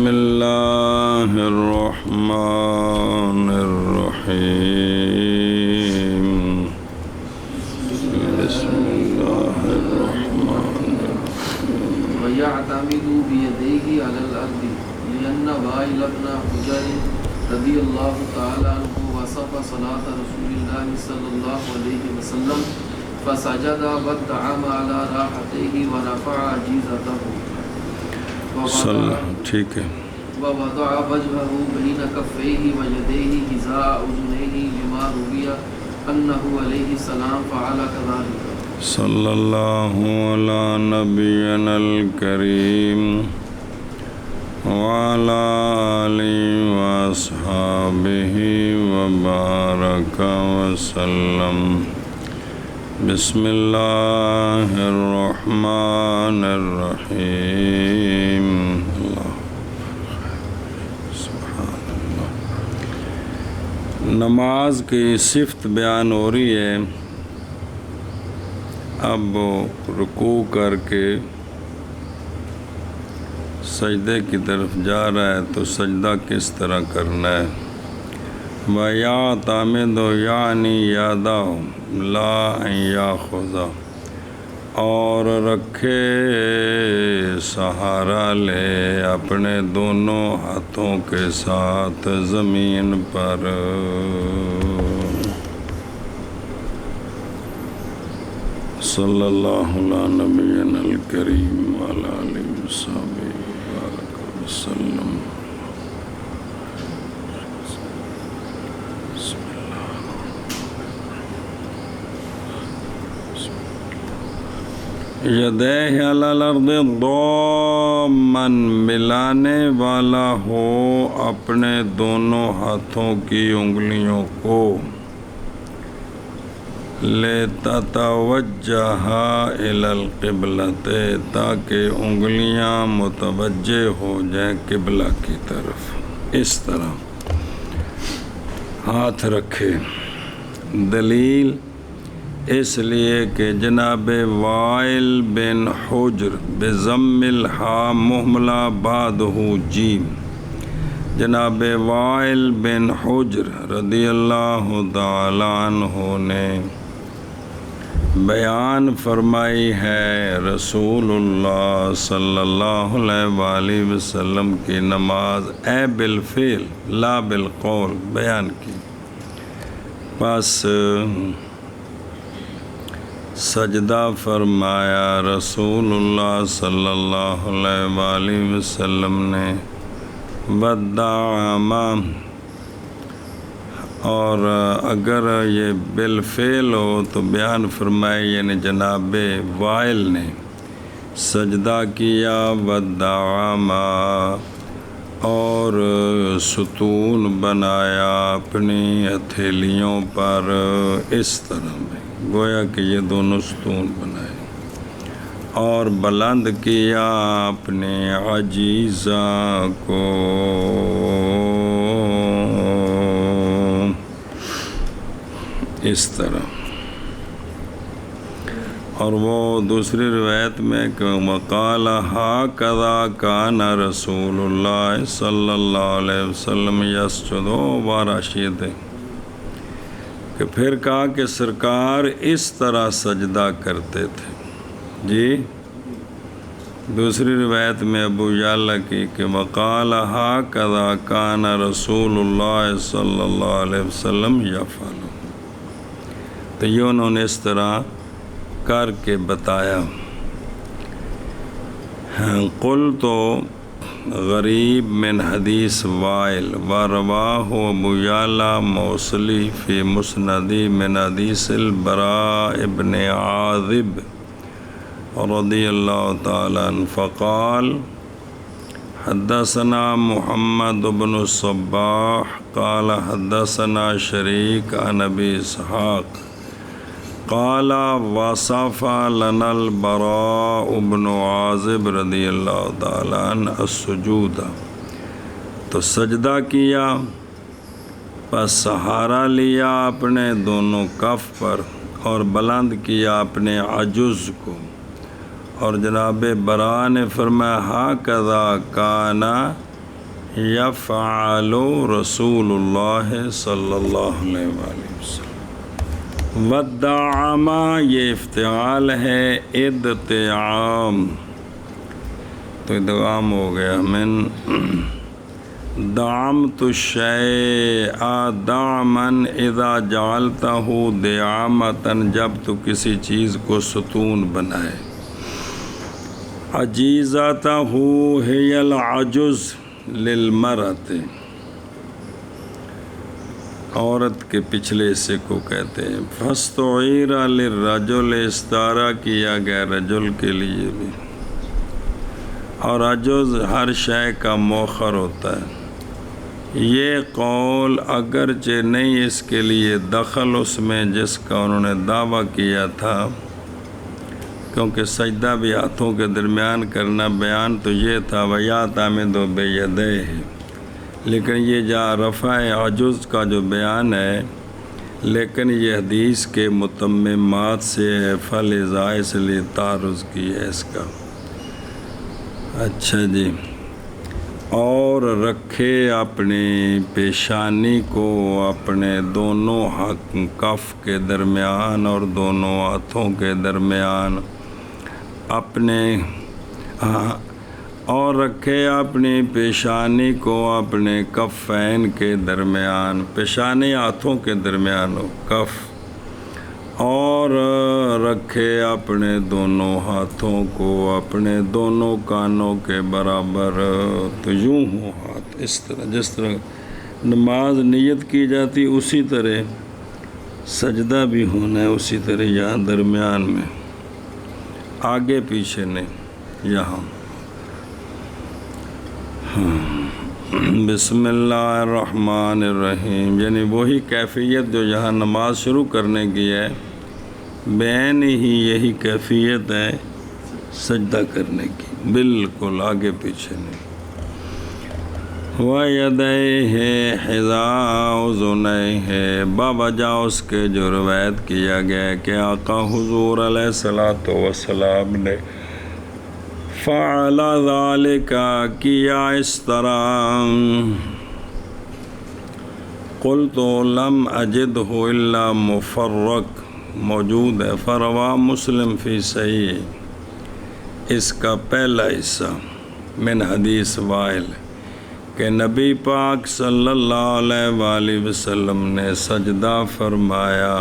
بسم اللہ الرحمن الرحیم بسم اللہ الرحمن الرحیم وَيَعْتَمِدُ بِيَدَيْهِ عَلَى الْأَرْضِ لِأَنَّ وَائِلَ بْنَ حُجَرٍ رضی اللہ تعالی عنہ وصف صلاة رسول اللہ صلی اللہ علیہ وسلم فسجد وَادْعَمَ عَلى رَاحَتَيْهِ وَرَفَعَ عَجِيزَتَهُ ٹھیک ہے. ووضع وجهه بين كفيه ويديه حذاء أذنيه لما روي أنه عليه السلام فعل كذلك. صلی اللہ علی نبینا الکریم وعلی آلہ واصحابہ وبارک وسلم. بسم اللہ الرحمن الرحیم. نماز کی صفت بیان ہو رہی ہے. اب رکوع کر کے سجدے کی طرف جا رہا ہے تو سجدہ کس طرح کرنا ہے. وَيَعْتَمِدُ یعنی یادہ لا ان یاخذ، اور رکھے سہارا لے اپنے دونوں ہاتھوں کے ساتھ زمین پر. صلی اللہ علیہ نبینا الکریم وعلی آلہ وصحبہ وبارک وسلم. یدیہ علی الارض ضامن، ملانے والا ہو اپنے دونوں ہاتھوں کی انگلیوں کو. لِتَتَوَجَّهَ إِلَى الْقِبْلَةِ، تاکہ انگلیاں متوجہ ہو جائیں قبلہ کی طرف. اس طرح ہاتھ رکھے. دلیل اس لیے کہ جناب وائل بن حجر بضم الحاء مہملہ بعدہ جیم، جناب وائل بن حجر رضی اللہ تعالی عنہ نے بیان فرمائی ہے رسول اللہ صلی اللہ علیہ وآلہ وسلم کی نماز بالفعل لا بالقول بیان کی. پس سجدہ فرمایا رسول اللہ صلی اللہ علیہ وآلہ وسلم نے. وَادْعَمَ، اور اگر یہ بالفعل ہو تو بیان فرمائے یعنی جناب وائل نے سجدہ کیا. وَادْعَمَ، اور ستون بنایا اپنی ہتھیلیوں پر اس طرح میں، گویا کہ یہ دونوں ستون بنائے. اور بلند کیا اپنے عجیزہ کو. اس طرح. اور وہ دوسری روایت میں کہ وقال ہاکذا کان رسول اللہ صلی اللہ علیہ وسلم یسجد وراشید، کہ پھر کہا کہ سرکار اس طرح سجدہ کرتے تھے. جی دوسری روایت میں ابو یعلا کی کہ وقال ہاکذا کان رسول اللہ صلی اللہ علیہ وسلم یفعل، تو یہ انہوں نے اس طرح کر کے بتایا. قلت غریب من حدیث وائل ورواہ ابو یعلا موصلی فی مسندی من حدیث البراء ابن عازب رضی اللہ تعالی عنہ فقال حدثنا محمد بن الصباح قال حدثنا شریک عن ابی اسحاق قال وصف لنا البراء بن عازب رضی اللہ تعالی عنہ السجود، تو سجدہ کیا، پس سہارا لیا اپنے دونوں کف پر اور بلند کیا اپنے عجز کو. اور جناب برا نے فرمایا ہاکذا کانا یفعل رسول اللہ صلی اللہ علیہ وآلہ وسلم۔ ودعم یہ افتعال ہے ادطعام، تو ادغام ہو گیا من دعمت الشیء دعمن اذا جعلتہ دعامتن، جب تو کسی چیز کو ستون بنائے۔ عجیزتہ ہی العجز للمرأۃ، عورت کے پچھلے حصے کو کہتے ہیں۔ فاستعیر للرجل، استعارہ کیا گیا رجل کے لیے بھی، اور عجز ہر شے کا مؤخر ہوتا ہے۔ یہ قول اگرچہ نہیں اس کے لیے دخل اس میں جس کا انہوں نے دعویٰ کیا تھا، کیونکہ سجدہ بھی ہاتھوں کے درمیان کرنا بیان تو یہ تھا وَيَعْتَمِدُ بِيَدَيْهِ، لیکن یہ جہاں رفع عجز کا جو بیان ہے، لیکن یہ حدیث کے متممات سے ہے، فلذا اس لیے تعرض کی ہے اس کا۔ اچھا جی، اور رکھے اپنی پیشانی کو اپنے دونوں کف کے درمیان اور دونوں ہاتھوں کے درمیان، اور رکھے اپنی پیشانی کو اپنے کفین کے درمیان، پیشانی ہاتھوں کے درمیان ہو کف، اور رکھے اپنے دونوں ہاتھوں کو اپنے دونوں کانوں کے برابر، تو یوں ہو ہاتھ اس طرح، جس طرح نماز نیت کی جاتی اسی طرح سجدہ بھی ہونا ہے، اسی طرح یہاں درمیان میں، آگے پیچھے نہیں، یہاں۔ بسم اللہ الرحمن الرحیم، یعنی وہی کیفیت جو یہاں نماز شروع کرنے کی ہے، بین ہی یہی کیفیت ہے سجدہ کرنے کی، بالکل آگے پیچھے نہیں۔ وَيَدَيْهِ حِذَاءُ أُذُنَيْهِ، بوجہ اس کے جو روایت کیا گیا ہے کہ آقا حضور علیہ الصلوۃ والسلام نے فعل ذَلِكَ، کیا اس طرح، قلت لم اجدہ الا مفرق، موجود ہے فروا مسلم فی صحیح، اس کا پہلا حصہ من حدیث وائل، کہ نبی پاک صلی اللہ علیہ وآلہ وسلم نے سجدہ فرمایا،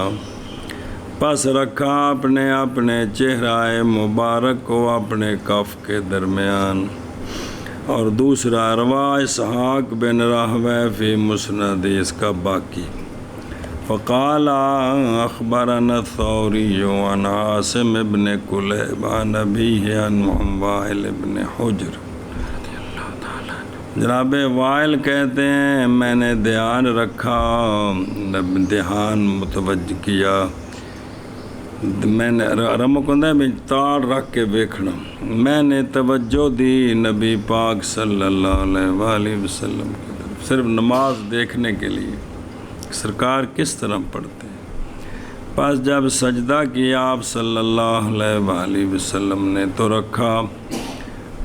پس رکھا اپنے اپنے چہرہ مبارک کو اپنے کف کے درمیان۔ اور دوسرا روا اسحاق بن راہویہ فی مسند، اس کا باقی، فقال اخبرنا الثوری عن عاصم بن کلیب عن ابیہ عن وائل بن حجر، جناب وائل کہتے ہیں میں نے دھیان رکھا، دھیان متوجہ کیا، میں نے رمکندہ میں تار رکھ کے دیکھنا، میں نے توجہ دی نبی پاک صلی اللہ علیہ وآلہ وسلم کی طرف، صرف نماز دیکھنے کے لیے سرکار کس طرح پڑھتے ہیں۔ پس جب سجدہ کیا آپ صلی اللہ علیہ وآلہ وسلم نے، تو رکھا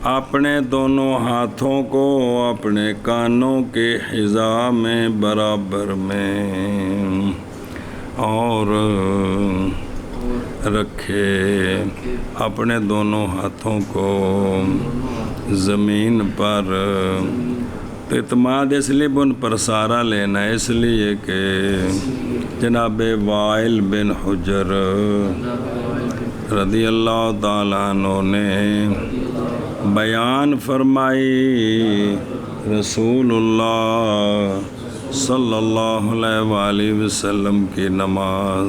اپنے دونوں ہاتھوں کو اپنے کانوں کے حذا میں برابر میں، اور رکھے اپنے دونوں ہاتھوں کو زمین پر، تو اعتماد اس لیے ان پر سارا لینا ہے، اس لیے کہ جناب وائل بن حجر رضی اللہ تعالیٰ عنہ نے بیان فرمائی رسول اللہ صلی اللہ علیہ وآلہ وسلم کی نماز،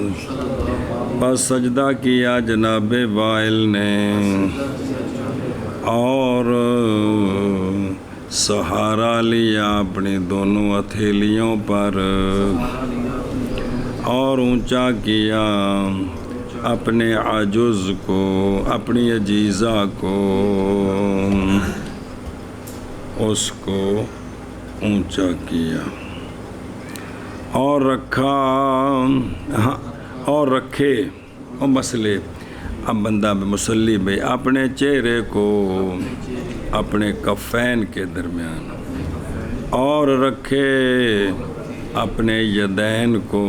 بس سجدہ کیا جناب وائل نے، اور سہارا لیا اپنی دونوں ہتھیلیوں پر، اور اونچا کیا اپنے عجز کو، اپنی عجیزہ کو، اس کو اونچا کیا، اور رکھا، اور رکھے، اور مسئلے اب بندہ مسلی بھائی اپنے چہرے کو اپنے کفین کے درمیان، اور رکھے اپنے یدین کو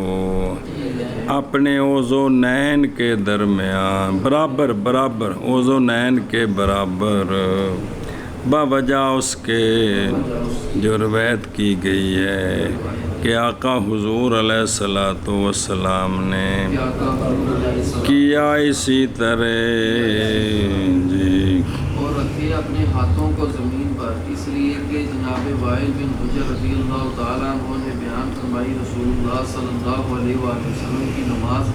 اپنے اوزونین کے درمیان، برابر اوزونین کے برابر، باوجہ اس کے جو روایت کی گئی ہے کہ آقا حضور علیہ الصلاۃ والسلام نے کیا اسی طرح جی۔ اور رکھے اپنے ہاتھوں کو زمین پر، اس لیے کہ جناب وائل بن حجر رضی اللہ تعالیٰ عنہ نے بیان فرمائی رسول اللہ صلی اللہ علیہ وآلہ وسلم کی نماز،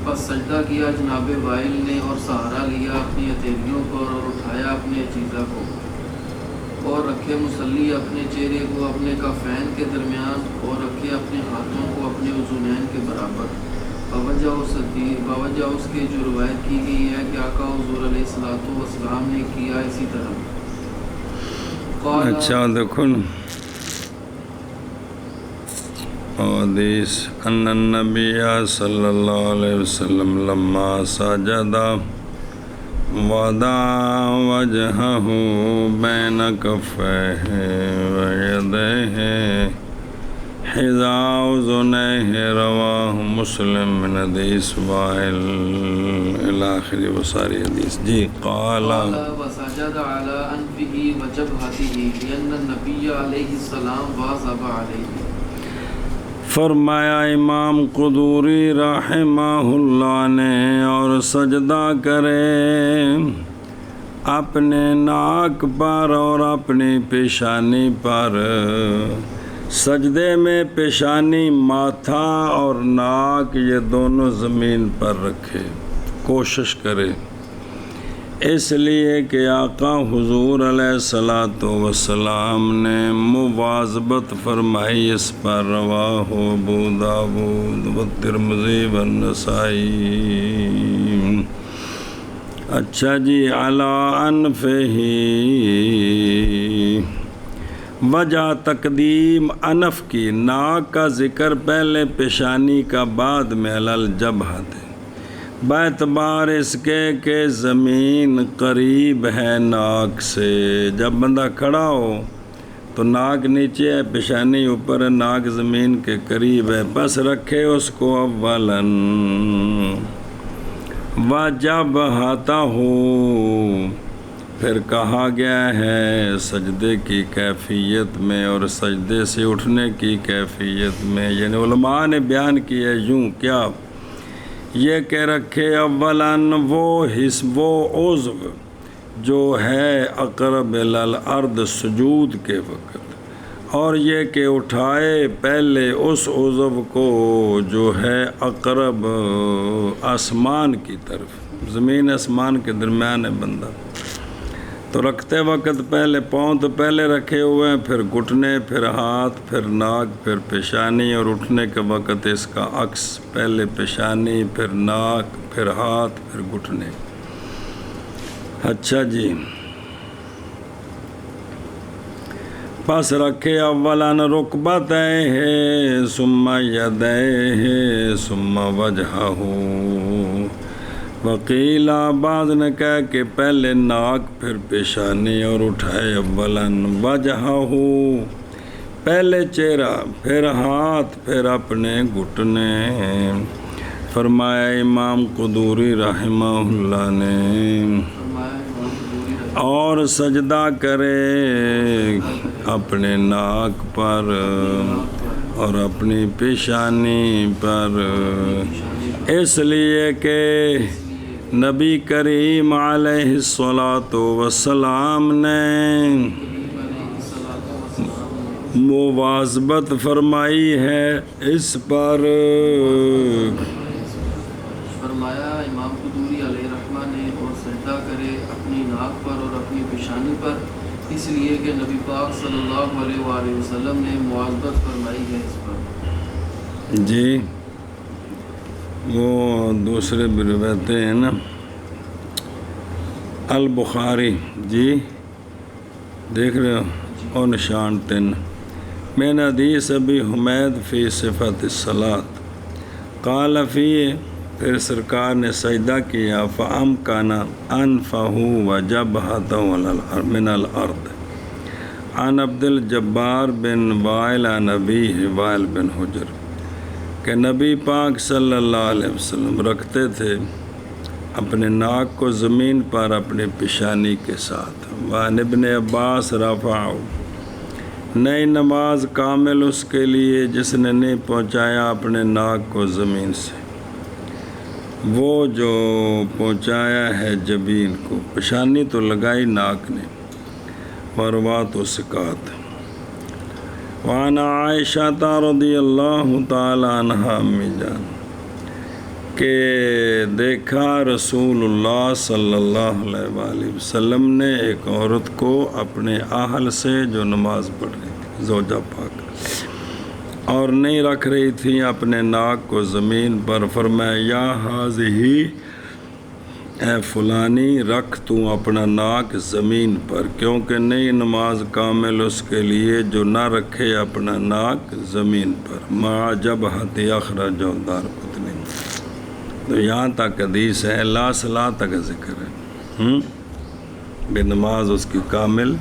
بس سجدہ کیا جناب وائل نے اور سہارا لیا اپنی ہتھیلیوں پر اور اٹھایا اپنے عجیزہ کو، اور رکھے مصلی اپنے چہرے کو اپنے کفین کے درمیان، اور رکھے اپنے ہاتھوں کو اپنے اذنین کے برابر، باوجہ اس کے جو روایت کی گئی ہے کہ آقا حضور علیہ الصلوۃ والسلام نے کیا اسی طرح۔ اچھا دیکھو حدیث ان النبی صلی اللہ علیہ وسلم لما سجد وضع وجهه بین کفیہ ویدیہ حذاء اذنیہ رواہ مسلم من حدیث وائل الی آخر وہ ساری حدیث جی۔ قال وسجد على انفه وجبهته لأن النبي علیہ السلام واظب علیہ۔ فرمایا امام قدوری رحمہ اللہ نے اور سجدہ کرے اپنے ناک پر اور اپنی پیشانی پر، سجدے میں پیشانی، ماتھا اور ناک یہ دونوں زمین پر رکھے، کوشش کرے، اس لیے کہ آقا حضور علیہ الصلاۃ والسلام نے مواظبت فرمائی اس پر۔ رواہ ابو داود والترمذی والنسائی۔ اچھا جی، علی انفہ، وجہ تقدیم انف کی، ناک کا ذکر پہلے پیشانی کا بعد میں علی الجبہہ ہے، باعتبار اس کے کہ زمین قریب ہے ناک سے۔ جب بندہ کھڑا ہو تو ناک نیچے ہے، پیشانی اوپر ہے، ناک زمین کے قریب ہے، بس رکھے اس کو اولاً وجبہتہ، پھر کہا گیا ہے سجدے کی کیفیت میں اور سجدے سے اٹھنے کی کیفیت میں، یعنی علماء نے بیان کیا یوں، کیا یہ کہ رکھے اولاً وہ عضو جو ہے اقرب الی الارض سجود کے وقت، اور یہ کہ اٹھائے پہلے اس عضو کو جو ہے اقرب آسمان کی طرف، زمین آسمان کے درمیان ہے بندہ، تو رکھتے وقت پہلے پاؤں تو پہلے رکھے ہوئے ہیں، پھر گھٹنے، پھر ہاتھ، پھر ناک، پھر پیشانی، اور اٹھنے کے وقت اس کا عکس، پہلے پیشانی، پھر ناک، پھر ہاتھ، پھر گھٹنے۔ اچھا جی، پس رکھے اولاً رکبتیہ ثم یدیہ ثم وجہہ، وقیل بعض نے کہا کہ پہلے ناک پھر پیشانی اور اٹھائے اولاً وجہہ، پہلے چہرہ پھر ہاتھ پھر اپنے گھٹنے۔ فرمایا امام قدوری رحمہ اللہ نے اور سجدہ کرے اپنے ناک پر اور اپنی پیشانی پر، اس لیے کہ نبی کریم علیہ الصلاۃ والسلام نے مواظبت فرمائی ہے اس پر۔ فرمایا امام قدوری علیہ رحمہ نے اور سجدہ کرے اپنی ناک پر اور اپنی پیشانی پر، اس لیے کہ نبی پاک صلی اللہ علیہ وآلہ وسلم نے مواظبت فرمائی ہے اس پر۔ جی، وہ دوسرے بھی روایتیں ہیں نا، البخاری جی دیکھ رہے ہو، اور نشان 3 من حدیث ابی حمید فی صفت الصلاۃ قال فی، پھر سرکار نے سجدہ کیا، فامکن انفہ وجبہتہ من الارض، عن عبد الجبار بن وائل عن ابیہ وائل بن حجر کہ نبی پاک صلی اللہ علیہ وسلم رکھتے تھے اپنے ناک کو زمین پر اپنی پیشانی کے ساتھ. وعن ابن عباس رفعہ نئی نماز کامل اس کے لیے جس نے نہیں پہنچایا اپنے ناک کو زمین سے، وہ جو پہنچایا ہے جبین کو، پیشانی تو لگائی ناک نے. وروات و سکات. وعن عائشہ رضی اللہ تعالی عنہا امی جان کہ دیکھا رسول اللہ صلی اللہ علیہ وآلہ وسلم نے ایک عورت کو اپنے اہل سے جو نماز پڑھ رہی تھی، زوجہ پاک، اور نہیں رکھ رہی تھی اپنے ناک کو زمین پر. فرمایا یا حاضی، اے فلانی رکھ تو اپنا ناک زمین پر، کیونکہ نئی نماز کامل اس کے لیے جو نہ رکھے اپنا ناک زمین پر. مع جبہۃ اخرج دارقطنی. تو یہاں تک حدیث ہے، لا صلاۃ کا ذکر ہے. بے نماز اس کی کامل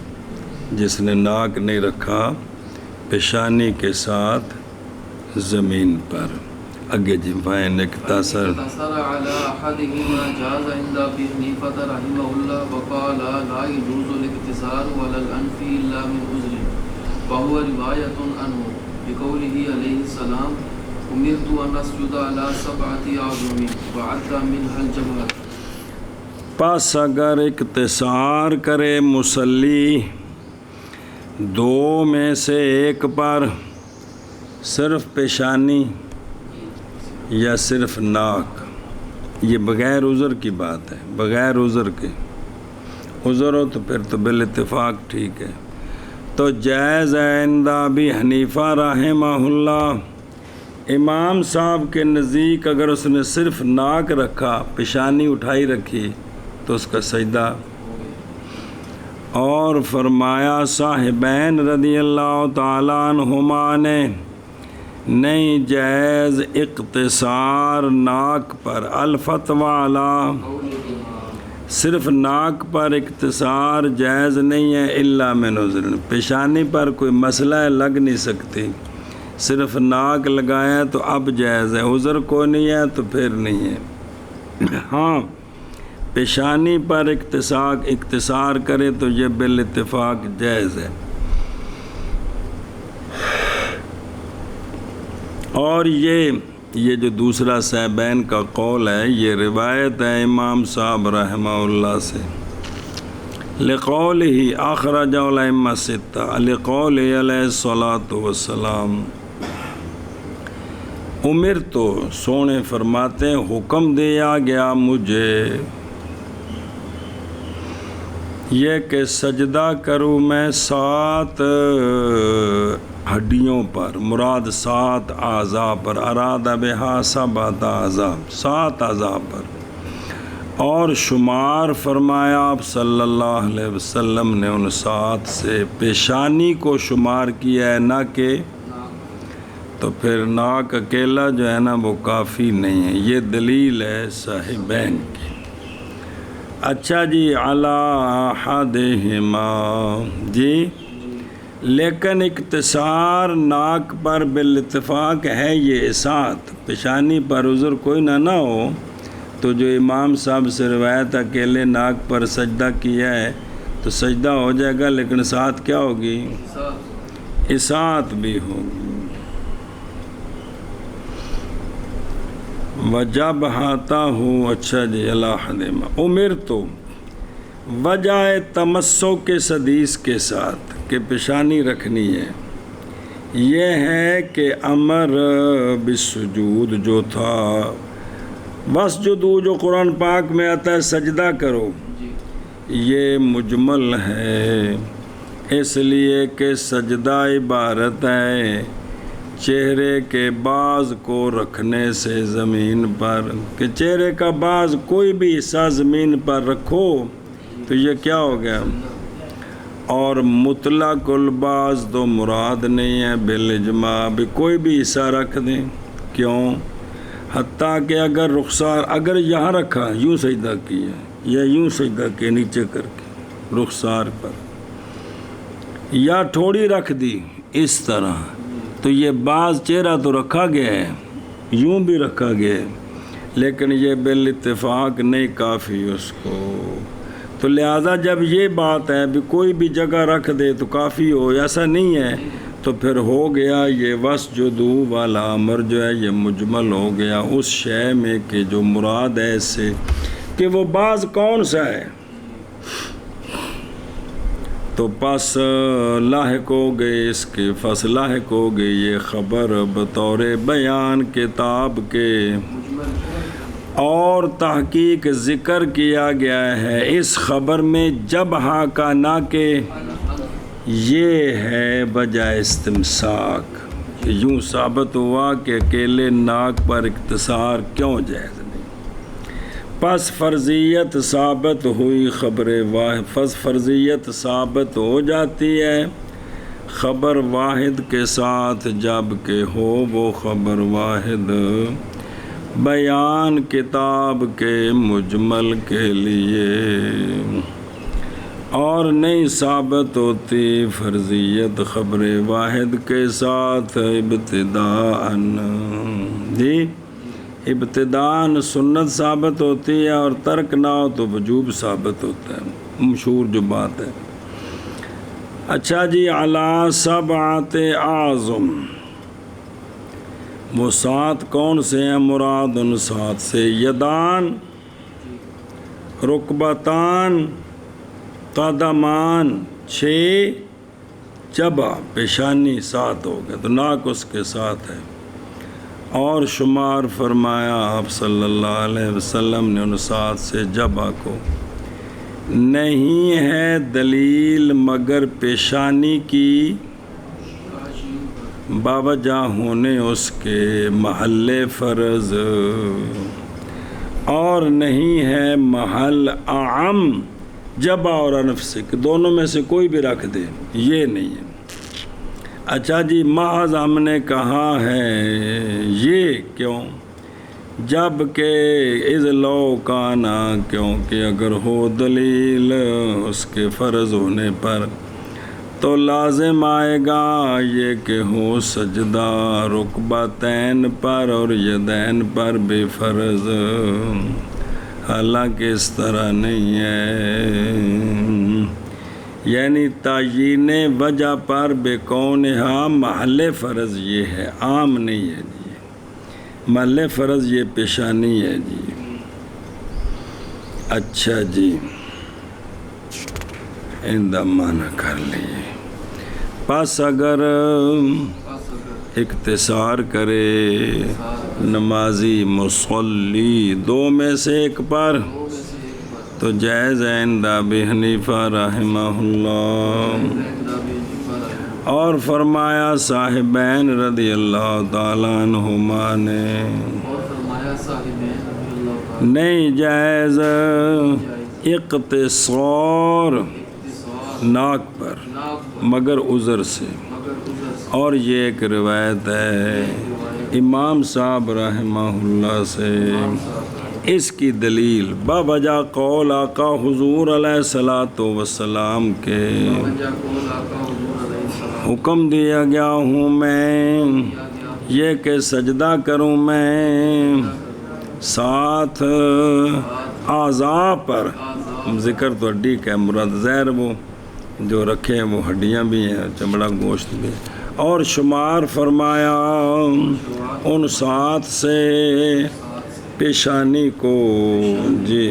جس نے ناک نہیں رکھا پیشانی کے ساتھ زمین پر. اگے جی فائن اقتصر على احدهما جاز عند ابي حنيفه رحمه الله وقال لا يجوز الاقتصار ولا الانف الا من عذر، وهو روايه عنه بقوله عليه السلام امرت ان اسجد على 7 اعظم وعد منها الجبهه. پس اگر اقتصار کرے مصلی دو میں سے ایک پر، صرف پیشانی یا صرف ناک، یہ بغیر عذر کی بات ہے، بغیر عذر کے. عذر ہو تو پھر تو بالاتفاق ٹھیک ہے. تو جائز ہے عند ابی حنیفہ رحمہ اللہ، امام صاحب کے نزدیک اگر اس نے صرف ناک رکھا، پیشانی اٹھائی رکھی تو اس کا سجدہ. اور فرمایا صاحبین رضی اللہ تعالیٰ عنہما نے نہیں جائز اقتصار ناک پر، الفتوی علی، صرف ناک پر اقتصار جائز نہیں ہے الا من عذر. پیشانی پر کوئی مسئلہ لگ نہیں سکتی، صرف ناک لگایا تو اب جائز ہے، عذر کو نہیں ہے تو پھر نہیں ہے. ہاں پیشانی پر اقتصار کرے تو یہ بالاتفاق جائز ہے. اور یہ جو دوسرا صاحبین کا قول ہے، یہ روایت ہے امام صاحب رحمہ اللہ سے. لقولہ اخرج الائمہ الستہ، لقولہ علیہ الصلاۃ والسلام. عمر تو سونے فرماتے ہیں حکم دیا گیا مجھے یہ کہ سجدہ کروں میں 7 ہڈیوں پر، مراد 7 اعضاء پر، اراد بہا 7 اعضاء، 7 اعضاء پر. اور شمار فرمایا آپ صلی اللہ علیہ وسلم نے ان 7 سے پیشانی کو شمار کیا ہے، نہ کہ تو پھر ناک اکیلا جو ہے نا وہ کافی نہیں ہے. یہ دلیل ہے صاحبین کی. اچھا جی علی احدہما جی، لیکن اقتصار ناک پر بالاتفاق ہے یہ اسات، پیشانی پر عذر کوئی نہ ہو تو جو امام صاحب سے روایت اکیلے ناک پر سجدہ کیا ہے تو سجدہ ہو جائے گا، لیکن ساتھ کیا ہوگی؟ اسات بھی ہوگی. وجب ہاتا ہوں. اچھا جی الحدیمہ عمر تو وجہ تمسک کے حدیث کے ساتھ کہ پیشانی رکھنی ہے، یہ ہے کہ امر بالسجود جو تھا، بس جو قرآن پاک میں آتا ہے سجدہ کرو، یہ مجمل ہے، اس لیے کہ سجدہ عبارت ہے چہرے کے بعض کو رکھنے سے زمین پر، کہ چہرے کا بعض کوئی بھی حصہ زمین پر رکھو تو یہ کیا ہو گیا. اور مطلق البعض تو مراد نہیں ہے، بالاجماع بھی کوئی بھی حصہ رکھ دیں. کیوں؟ حتیٰ کہ اگر رخسار اگر یہاں رکھا، یوں سجدہ کیا یا یوں سجدہ کیا نیچے کر کے رخسار پر، یا تھوڑی رکھ دی اس طرح، تو یہ بعض چہرہ تو رکھا گیا ہے، یوں بھی رکھا گیا ہے، لیکن یہ بالاتفاق نہیں کافی اس کو، تو لہذا جب یہ بات ہے بھی کوئی بھی جگہ رکھ دے تو کافی ہو، ایسا نہیں ہے، تو پھر ہو گیا یہ وسجدو والا امر جو ہے یہ مجمل ہو گیا اس شے میں کہ جو مراد ہے اس سے کہ وہ بعض کون سا ہے، تو پس لاحق ہو گئے اس کے لاحق ہو گئی یہ خبر بطور بیان کتاب کے، اور تحقیق ذکر کیا گیا ہے اس خبر میں جب ہاں کا نہ کہ یہ ہے وجہ استمساک، کہ یوں ثابت ہوا کہ اکیلے ناک پر اقتصار کیوں جائز نہیں، پس فرضیت ثابت ہوئی خبر واحد، پس فرضیت ثابت ہو جاتی ہے خبر واحد کے ساتھ جب کہ ہو وہ خبر واحد بیان کتاب کے مجمل کے لیے، اور نہیں ثابت ہوتی فرضیت خبر واحد کے ساتھ ابتداءً، جی ابتداءً سنت ثابت ہوتی ہے، اور ترک نہ ہو تو وجوب ثابت ہوتا ہے، مشہور جو بات ہے۔ اچھا جی، علی سبعۃ اعظم، وہ 7 کون سے ہیں؟ مراد ان 7 سے یدان، رکبتان، قدمان 6، جبہ پیشانی 7 ہو گئے، تو ناک اس کے ساتھ ہے، اور شمار فرمایا آپ صلی اللہ علیہ وسلم نے ان 7 سے جبہ کو، نہیں ہے دلیل مگر پیشانی کی باوجہ ہونے اس کے محل فرض، اور نہیں ہے محل اعم جبہ اور انف سے، کہ دونوں میں سے کوئی بھی رکھ دے، یہ نہیں ہے۔ اچھا جی، محض ہم نے کہا ہے یہ کیوں؟ جب کہ اذ لو کانا، کیونکہ اگر ہو دلیل اس کے فرض ہونے پر تو لازم آئے گا یہ کہ ہو سجدہ رکبتین پر اور یدین پر بے فرض، حالانکہ اس طرح نہیں ہے، یعنی تعیین وجہ پر بے کونہا محل فرض یہ ہے، عام نہیں ہے جی، محل فرض یہ پیشانی ہے جی۔ اچھا جی، اندہ معنی کر لیے، پس اگر اختصار کرے نمازی مصلی 2 میں سے ایک پر تو جائز ہے عند ابی حنیفہ رحمہ اللہ، اور فرمایا صاحبین رضی اللہ تعالیٰ عنہما نے نہیں جائز اقتصار ناک پر مگر عذر سے، اور یہ ایک روایت ہے امام صاحب رحمہ اللہ سے، اس کی دلیل باوجہ قول آقا حضور علیہ الصلوۃ والسلام کے حکم دیا گیا ہوں میں یہ کہ سجدہ کروں میں 7 اعضاء پر، ذکر تو ہڈی کا مراد ظاہر وہ جو رکھے وہ ہڈیاں بھی ہیں، چمڑا گوشت بھی، اور شمار فرمایا ان 7 سے پیشانی کو جی۔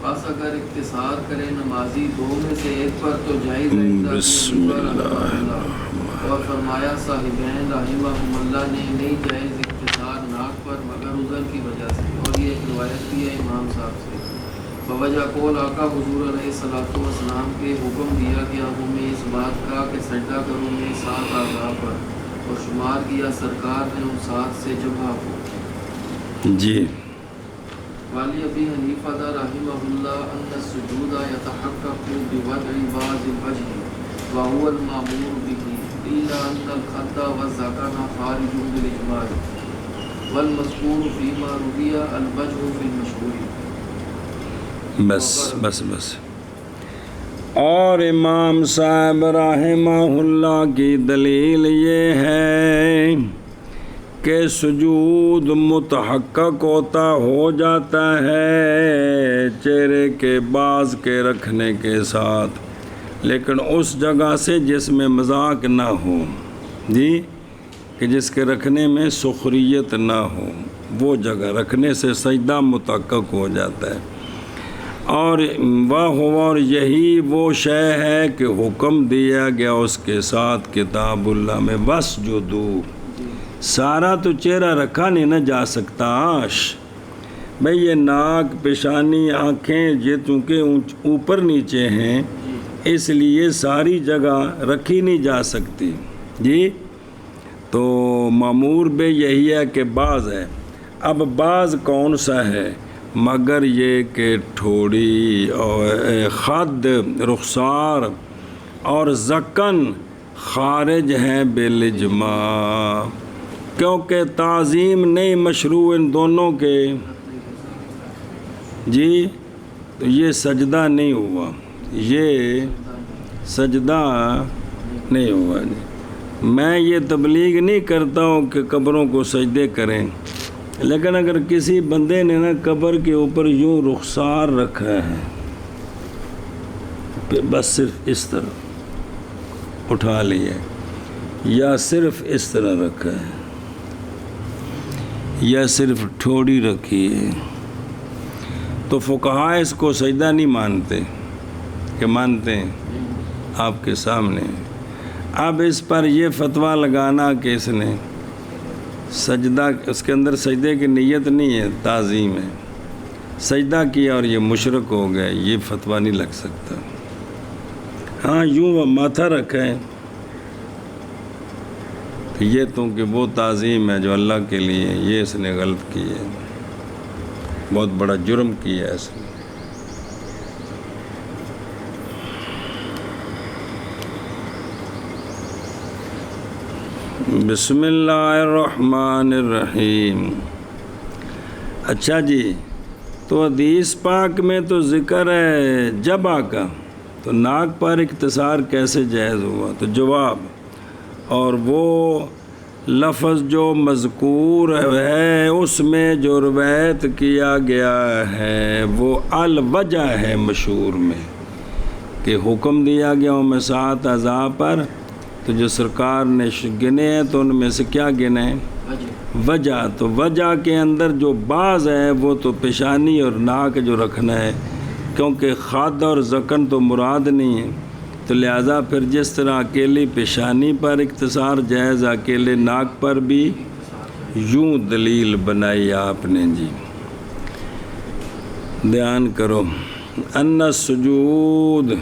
بس اگر اختصار کرے نمازی 2 میں سے ایک پر تو جائز ہے، بسم اللہ، اور فرمایا صاحبین رحمہم اللہ نے نہیں جائز اختصار ناک پر مگر عذر کی وجہ سے، اور یہ ایک روایت بھی ہے امام صاحب سے، بوجہ قول آقا حضور علیہ الصلوۃ والسلام کے حکم دیا گیا ہمیں اس بات کا کہ سجدہ کروں میں 7 اعضاء پر، اور شمار کیا سرکار نے ان 7 سے جبہ کو جی۔ والی ابی حنیفہ رحمہ اللہ ان السجود يتحقق بوضع بعض الوجه وهو المامور به الا ان الخد والذقن خارج بالاجماع والمذکور فيما روي الوجه في المشهور۔ بس اور امام صاحب رحمہ اللہ کی دلیل یہ ہے کہ سجود متحقق ہو جاتا ہے چہرے کے باز کے رکھنے کے ساتھ، لیکن اس جگہ سے جس میں مذاق نہ ہو، جی، کہ جس کے رکھنے میں سخریت نہ ہو، وہ جگہ رکھنے سے سجدہ متحقق ہو جاتا ہے۔ اور اور یہی وہ شے ہے کہ حکم دیا گیا اس کے ساتھ کتاب اللہ میں واسجدو۔ سارا تو چہرہ رکھا نہیں نہ جا سکتا آش بھئی، یہ ناک، پیشانی، آنکھیں یہ چونکہ اوپر نیچے ہیں اس لیے ساری جگہ رکھی نہیں جا سکتی، جی۔ تو مامور بے یہی ہے کہ بعض ہے۔ اب بعض کون سا ہے؟ مگر یہ کہ ٹھوڑی اور خد، رخسار اور ذقن خارج ہیں بالاجماع، کیونکہ تعظیم نہیں مشروع ان دونوں کے، جی۔ تو یہ سجدہ نہیں ہوا، یہ سجدہ نہیں ہوا، جی۔ میں یہ تبلیغ نہیں کرتا ہوں کہ قبروں کو سجدے کریں، لیکن اگر کسی بندے نے نا قبر کے اوپر یوں رخسار رکھا ہے، بس صرف اس طرح اٹھا لیا، یا صرف اس طرح رکھا ہے، یا صرف ٹھوڑی رکھی ہے، تو فقہاء اس کو سجدہ نہیں مانتے، کہ مانتے ہیں آپ کے سامنے۔ اب اس پر یہ فتویٰ لگانا کہ اس نے سجدہ، اس کے اندر سجدے کی نیت نہیں ہے، تعظیم ہے، سجدہ کیا اور یہ مشرک ہو گئے، یہ فتویٰ نہیں لگ سکتا۔ ہاں یوں ماتھا رکھا ہے تو یہ تو کہ وہ تعظیم ہے جو اللہ کے لیے، یہ اس نے غلط کی ہے، بہت بڑا جرم کیا ہے اس نے۔ بسم اللہ الرحمن الرحیم۔ اچھا جی، تو حدیث پاک میں تو ذکر ہے جبا کا، تو ناک پر اختصار کیسے جائز ہوا؟ تو جواب، اور وہ لفظ جو مذکور ہے اس میں جو روایت کیا گیا ہے وہ الوجہ ہے مشہور میں، کہ حکم دیا گیا ان میں 7 اعضاء پر، تو جو سرکار نے گنے ہیں تو ان میں سے کیا گنے؟ وجہ۔ تو وجہ کے اندر جو بعض ہے وہ تو پیشانی اور ناک جو رکھنا ہے، کیونکہ خد اور ذقن تو مراد نہیں ہے، تو لہٰذا پھر جس طرح اکیلی پیشانی پر اختصار جائز، اکیلے ناک پر بھی یوں دلیل بنائی آپ نے، جی۔ دھیان کرو، ان السجود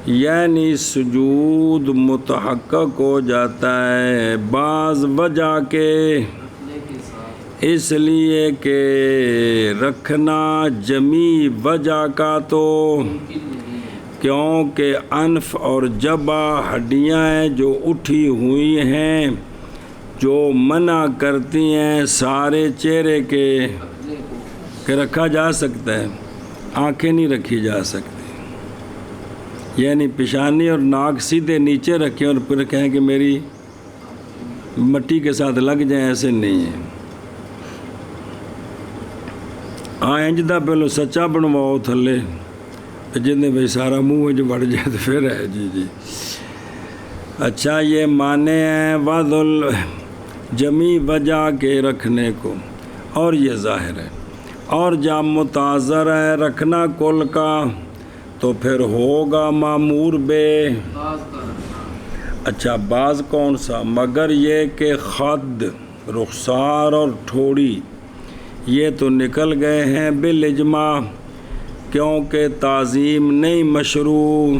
یعنی سجود متحقق ہو جاتا ہے بعض وجہ کے، اس لیے کہ رکھنا جمی وجہ کا تو، کیونکہ انف اور جبہ ہڈیاں ہیں جو اٹھی ہوئی ہیں، جو منع کرتی ہیں سارے چہرے کے کہ رکھا جا سکتا ہے، آنکھیں نہیں رکھی جا سکتی، یعنی پیشانی اور ناک سیدھے نیچے رکھیں اور پھر کہیں کہ میری مٹی کے ساتھ لگ جائیں، ایسے نہیں ہے۔ انجدہ پہلو سچا بنواؤ تھلے، جتنے بھائی سارا منہ جو بڑھ جائے تو پھر ہے، جی جی۔ اچھا، یہ معنی ہیں وضل جمی وجہ کے رکھنے کو، اور یہ ظاہر ہے، اور جب متاثر ہے رکھنا کل کا تو پھر ہوگا معمور بے۔ اچھا، بعض کون سا؟ مگر یہ کہ خد، رخسار اور ٹھوڑی یہ تو نکل گئے ہیں بالاجماع، کیونکہ تعظیم نہیں مشروع،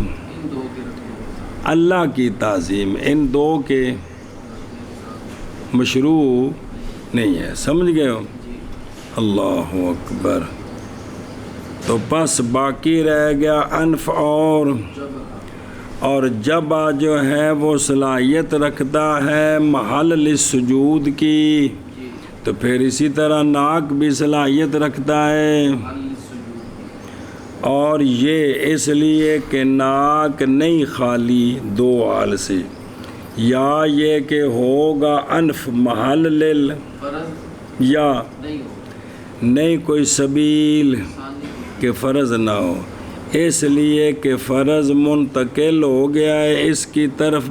اللہ کی تعظیم ان دو کے مشروع نہیں ہے، سمجھ گئے ہو؟ اللہ اکبر۔ تو پس باقی رہ گیا انف اور جبہ جو ہے وہ صلاحیت رکھتا ہے محل للسجود کی، تو پھر اسی طرح ناک بھی صلاحیت رکھتا ہے، اور یہ اس لیے کہ ناک نہیں خالی دو حال سے، یا یہ کہ ہوگا انف محل لل، فرض یا نہیں ہو نہیں کوئی سبیل ثانی کہ فرض نہ ہو، اس لیے کہ فرض منتقل ہو گیا ہے، اس کی طرف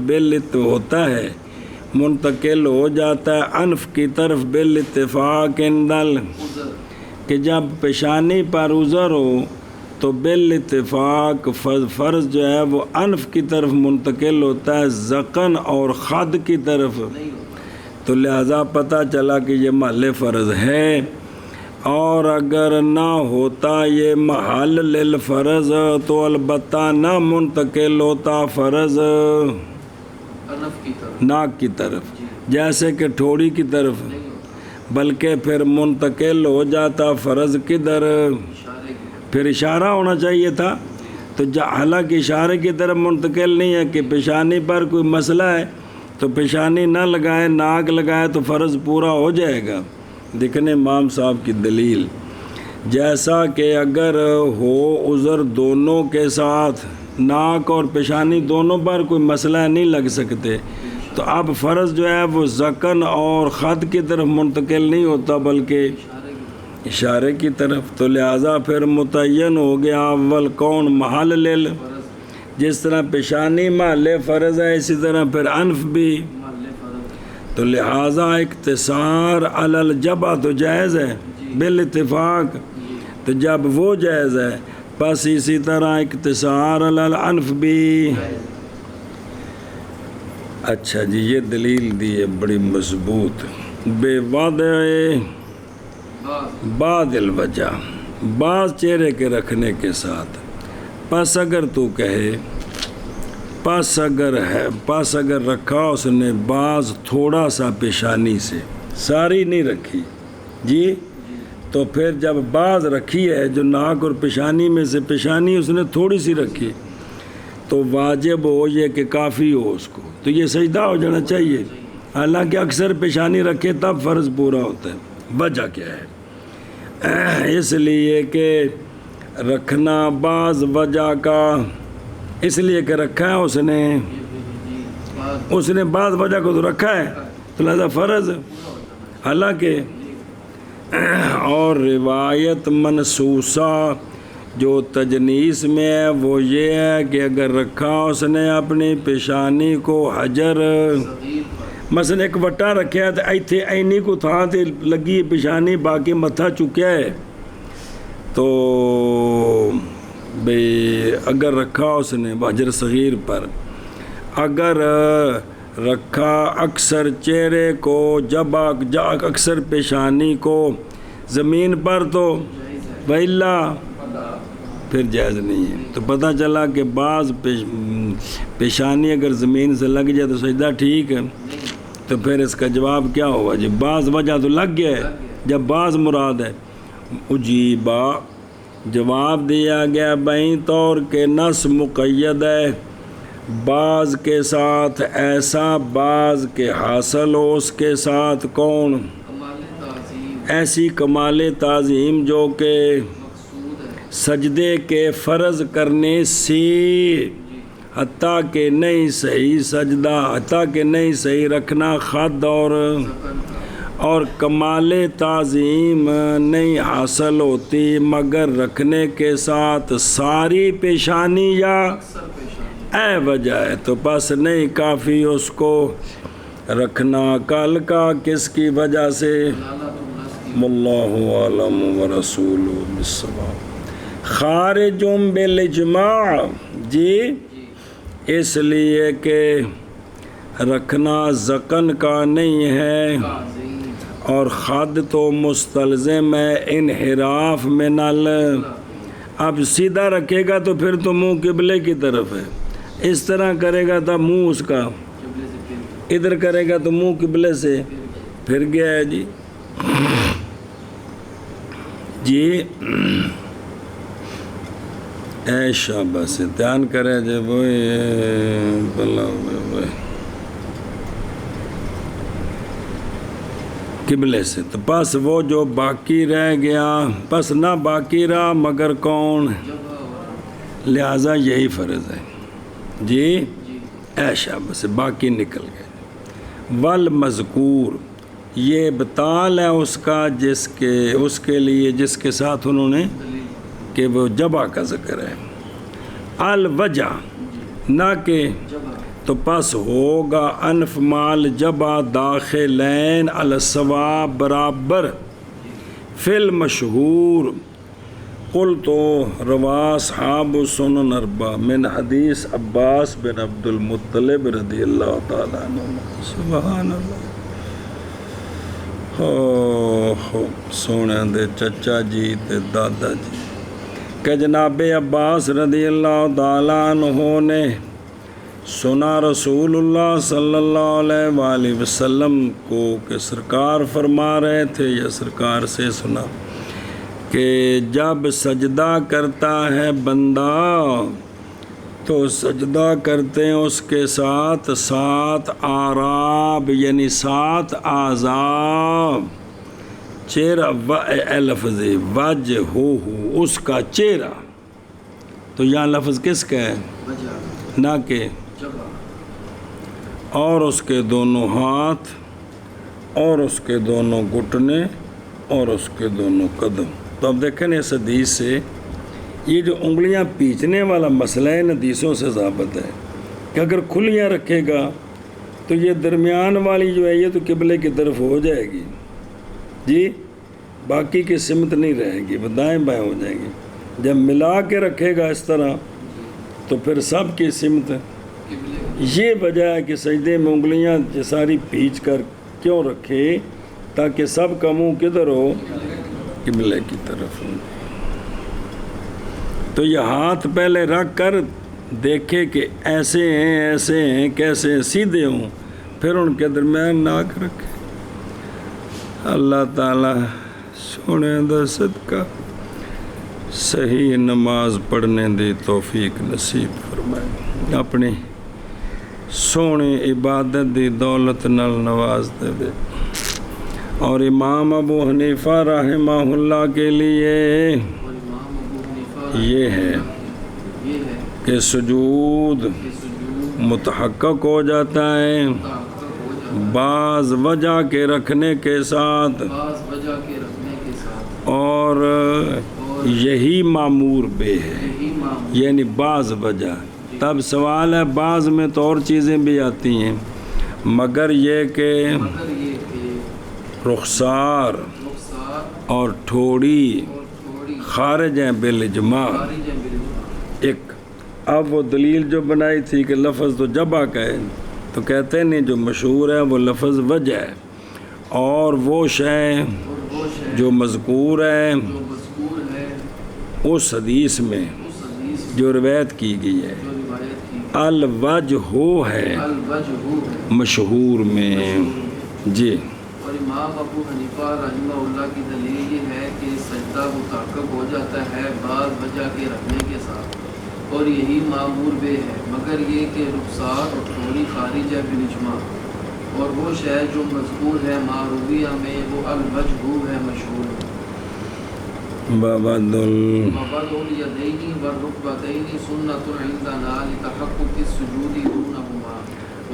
ہوتا ہے، منتقل ہو جاتا ہے انف کی طرف بالاتفاق اندل، عذر کہ جب پیشانی پر عذر ہو تو بالاتفاق فرض جو ہے وہ انف کی طرف منتقل ہوتا ہے، ذقن اور خد کی طرف، نہیں ہوتا تو لہذا پتہ چلا کہ یہ محل فرض ہے۔ اور اگر نہ ہوتا یہ محل للفرض تو البتہ نہ منتقل ہوتا فرض انف کی طرف ناک کی طرف، جیسے کہ ٹھوڑی کی طرف، نہیں ہوتا بلکہ پھر منتقل ہو جاتا فرض کدھر، اشارے کی طرف پھر اشارہ ہونا چاہیے تھا، تو حالانکہ اشارے کی طرف منتقل نہیں ہے کہ پیشانی پر کوئی مسئلہ ہے تو پیشانی نہ لگائے ناک لگائے تو فرض پورا ہو جائے گا۔ دیکھنے امام صاحب کی دلیل، جیسا کہ اگر ہو عذر دونوں کے ساتھ، ناک اور پیشانی دونوں پر کوئی مسئلہ نہیں لگ سکتے، تو اب فرض جو ہے وہ ذقن اور خد کی طرف منتقل نہیں ہوتا بلکہ اشارے کی طرف، تو لہٰذا پھر متعین ہو گیا اول کون محل لل، فرض جس طرح پیشانی محل فرض ہے اسی طرح پھر انف بھی، محل فرض تو لہٰذا اقتصار علی الجبہ تو جائز ہے بالاتفاق، تو جب وہ جائز ہے بس اسی طرح اقتصار علی الانف بھی۔ اچھا جی، یہ دلیل دی ہے بڑی مضبوط، بے وضع بعض الوجہ، بعض چہرے کے رکھنے کے ساتھ، پس اگر تو کہے پس اگر رکھا اس نے بعض تھوڑا سا پیشانی سے، ساری نہیں رکھی جی، تو پھر جب بعض رکھی ہے جو ناک اور پیشانی میں سے پیشانی اس نے تھوڑی سی رکھی تو واجب ہو یہ کہ کافی ہو اس کو، تو یہ سجدہ ہو جانا چاہیے، حالانکہ اکثر پیشانی رکھے تب فرض پورا ہوتا ہے۔ وجہ کیا ہے؟ اس لیے کہ رکھنا بعض وجہ کا، اس لیے کہ رکھا ہے اس نے بعض وجہ کو تو رکھا ہے تو لہذا فرض، حالانکہ اور روایت منصوصہ جو تجنیس میں ہے وہ یہ ہے کہ اگر رکھا اس نے اپنی پیشانی کو حجر، مثلا ایک وٹا رکھا ہے تو ایتھے اینی کو تھا تے لگی پیشانی باقی متھا چکیا ہے، تو بھئی اگر رکھا اس نے حجر صغیر پر، اگر رکھا اکثر چہرے کو جب اکثر پیشانی کو زمین پر تو وَإِلَّا پھر جائز نہیں ہے، تو پتہ چلا کہ بعض پیشانی اگر زمین سے لگ جائے تو سجدہ ٹھیک ہے، تو پھر اس کا جواب کیا ہوگا جی؟ بعض وجہ تو لگ گیا ہے، جب بعض مراد ہے، اجیبا جواب دیا گیا بیں طور کے نص مقید ہے بعض کے ساتھ، ایسا بعض کے حاصل ہو اس کے ساتھ کون؟ کمال تعظیم ایسی کمال تعظیم جو کہ مقصود ہے، سجدے کے فرض کرنے سے حتیٰ کہ نہیں صحیح سجدہ، حتیٰ کہ نہیں صحیح رکھنا خد اور کمال تعظیم نہیں حاصل ہوتی مگر رکھنے کے ساتھ ساری پیشانی یا اکثر پیشانی اے وجہ ہے، تو بس نہیں کافی اس کو رکھنا کل کا کس کی وجہ سے؟ دلالت النص کی واللہ عالم ورسولہ بالصواب۔ خارج بالاجماع جی، اس لیے کہ رکھنا ذقن کا نہیں ہے تعظیم اور خد تو مستلزم ہے انحراف من اب سیدھا رکھے گا تو پھر تو منہ قبلے کی طرف ہے، اس طرح کرے گا تو منہ اس کا قبلے سے پھر ادھر کرے گا تو منہ قبلے سے پھر گیا ہے جی۔ جی اے شاباش دھیان کرے جی قبلے سے، تو بس وہ جو باقی رہ گیا بس نہ باقی رہا مگر کون؟ جب لہٰذا یہی فرض ہے جی جی ایشا بس باقی نکل گئے والمذکور یہ ابطال ہے اس کا اس کے لیے جس کے ساتھ انہوں نے دلیل کہ وہ جبا کا ذکر ہے الوجہ نہ کہ جگہ تو پس ہوگا انف مال جبا داخلین السوا برابر فی المشہور قل تو روا اصحاب سنن اربع من حدیث عباس بن عبد المطلب رضی اللہ تعالیٰ عنہ سبحان اللہ ہو سونے دے چچا جی تے دادا جی کہ جناب عباس رضی اللہ تعالیٰ عنہ نے سنا رسول اللہ صلی اللہ علیہ وآلہ وسلم کو کہ سرکار فرما رہے تھے یا سرکار سے سنا کہ جب سجدہ کرتا ہے بندہ تو سجدہ کرتے ہیں اس کے ساتھ 7 آراب یعنی 7 اعضاء چہرہ لفظ وجہ ہو اس کا چہرہ تو یہاں لفظ کس کا ہے وجہ نہ کہ جگہ اور اس کے دونوں ہاتھ اور اس کے دونوں گھٹنے اور اس کے دونوں قدم تو اب دیکھیں اس حدیث سے یہ جو انگلیاں پیچنے والا مسئلہ ہے ان حدیثوں سے ثابت ہے کہ اگر کھلیاں رکھے گا تو یہ درمیان والی جو ہے یہ تو قبلے کی طرف ہو جائے گی جی باقی کی سمت نہیں رہے گی وہ دائیں بائیں ہو جائے گی جب ملا کے رکھے گا اس طرح تو پھر سب کی سمت قبلے یہ وجہ ہے کہ سجدے میں انگلیاں ساری پیچ کر کیوں رکھے تاکہ سب کا منہ کدھر ہو قبلے کی طرف ہو تو یہ ہاتھ پہلے رکھ کر دیکھے کہ ایسے ہیں کیسے ہیں سیدھے ہوں پھر ان کے درمیان ناک رکھے اللہ تعالیٰ سونے دا صدقہ صحیح نماز پڑھنے دی توفیق نصیب فرمائے اپنی سونی عبادت دی دولت نال نواز دے اور امام ابو حنیفہ رحمہ اللہ کے لیے اور امام ابو حنیفہ یہ ہے یہ ہے کہ سجود کہ سجود متحقق ہو جاتا ہے تحقق ہو جاتا بعض وجہ کے رکھنے کے ساتھ ہے بعض وجہ کے رکھنے کے ساتھ اور یہی معمور بے ہے یہی معمول یعنی بعض وجہ تب سوال ہے بعض میں تو اور چیزیں بھی آتی ہیں مگر یہ کہ مگر یہ کہ رخسار رخسار اور ٹھوڑی اور تھوڑی خارج ہیں بالاجماع خارج ہے بالجماع ایک اب وہ دلیل جو بنائی تھی کہ لفظ تو جبا کا ہے تو کہتے نہیں جو مشہور ہے وہ لفظ وجہ ہے اور وہ شے اور وہ شے جو مذکور ہے جو مذکور ہے اس حدیث میں اس حدیث جو روایت کی گئی ہے جو روایت کی الوجہ ہے الوجہ مشہور میں جی اور امام ابو حنیفہ رحمہ اللہ کی دلیل یہ ہے کہ سجدہ متحقق ہو جاتا ہے بعض وجہ کے رکھنے کے ساتھ اور یہی معمور بے ہے مگر یہ کہ رخسار اور تھوڑی خارج ہے بالاجماع اور وہ شے جو مذکور ہے معرویہ میں وہ الوجہ ہے مشہور ہے بابد وبدء الیدین والرکبتین سنۃ عندنا لتحقق السجود دونہما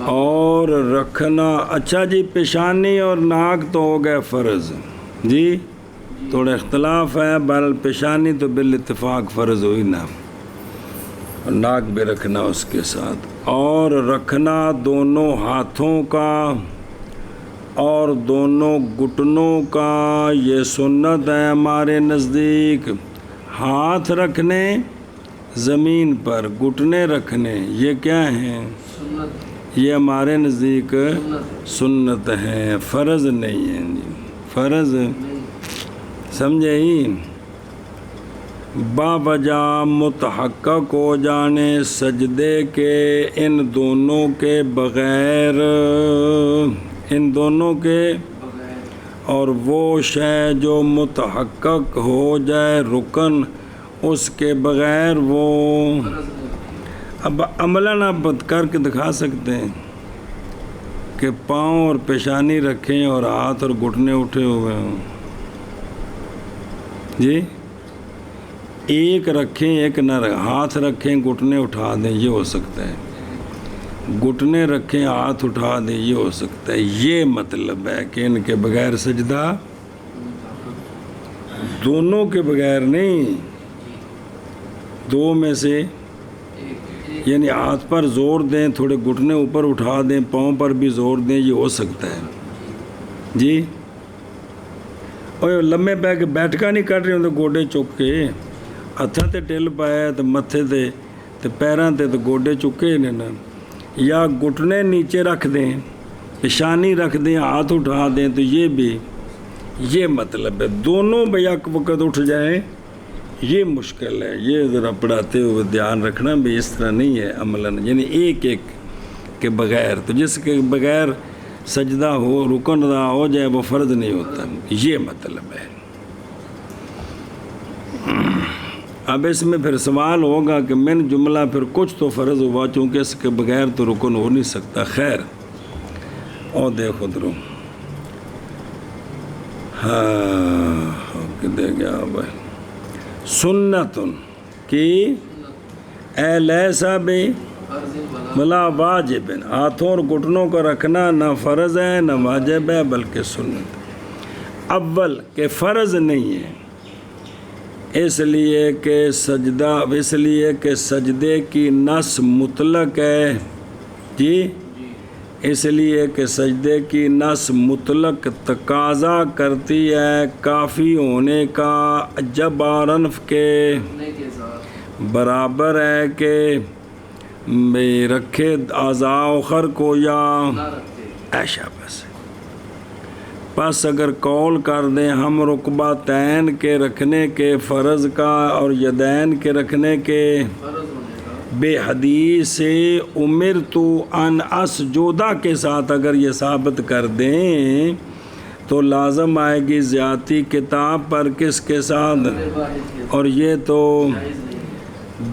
اور رکھنا اچھا جی پیشانی اور ناک تو ہو گئے فرض جی تھوڑا اختلاف ہے بل پیشانی تو بالاتفاق فرض ہوئی نا اور ناک بھی رکھنا اس کے ساتھ اور رکھنا دونوں ہاتھوں کا اور دونوں گھٹنوں کا یہ سنت ہے ہمارے نزدیک ہاتھ رکھنے زمین پر گھٹنے رکھنے یہ کیا ہیں سنت یہ ہمارے نزدیک سنت سنت ہیں فرض نہیں ہیں جی فرض نہیں سمجھے ہی باوجہ متحقق ہو جانے سجدے کے ان دونوں کے بغیر ان دونوں کے بغیر اور وہ شے جو متحقق ہو جائے رکن اس کے بغیر وہ فرض نہیں اب عملاً آپ کر کے دکھا سکتے ہیں کہ پاؤں اور پیشانی رکھیں اور ہاتھ اور گھٹنے اٹھے ہوئے ہوں جی ایک رکھیں ایک نہ رکھیں، ہاتھ رکھیں گھٹنے اٹھا دیں، یہ ہو سکتا ہے، گھٹنے رکھیں ہاتھ اٹھا دیں، یہ ہو سکتا ہے۔ یہ مطلب ہے کہ ان کے بغیر سجدہ، دونوں کے بغیر نہیں، دو میں سے، یعنی ہاتھ پر زور دیں، تھوڑے گھٹنے اوپر اٹھا دیں، پاؤں پر بھی زور دیں، یہ ہو سکتا ہے جی۔ اور لمے پہ کے بیٹھکا نہیں کر رہے ہوں تو گوڈے چک کے ہتھاں تے ٹل پایا تو متھے تے پیراں تے تو گوڈے چکے نے نا، یا گھٹنے نیچے رکھ دیں، پیشانی رکھ دیں، ہاتھ اٹھا دیں، تو یہ بھی یہ مطلب ہے۔ دونوں بیک وقت اٹھ جائیں یہ مشکل ہے، یہ ذرا پڑھاتے ہوئے دھیان رکھنا بھی اس طرح نہیں ہے عملاً، یعنی ایک ایک کے بغیر، تو جس کے بغیر سجدہ ہو رکن ادا ہو جائے وہ فرض نہیں ہوتا، یہ مطلب ہے۔ اب اس میں پھر سوال ہوگا کہ من جملہ پھر کچھ تو فرض ہوا، چونکہ اس کے بغیر تو رکن ہو نہیں سکتا۔ خیر، اور دیکھو درو، ہاں دے گیا بھائی، سنتن کی اے لیسا بے بلا واجب، ہاتھوں اور گھٹنوں کو رکھنا نہ فرض ہے نہ واجب ہے بلکہ سنت۔ اول کہ فرض نہیں ہے، اس لیے کہ سجدے کی نص مطلق ہے جی، اس لیے کہ سجدے کی نص مطلق تقاضا کرتی ہے کافی ہونے کا، جب عرف کے برابر ہے کہ رکھے اعضاء اخر کو یا ایشا بس اگر قول کر دیں ہم رکبتین کے رکھنے کے فرض کا اور یدین کے رکھنے کے بے حدیث امرت ان اسجودہ کے ساتھ اگر یہ ثابت کر دیں تو لازم آئے گی زیادتی کتاب پر کس کے ساتھ، اور یہ تو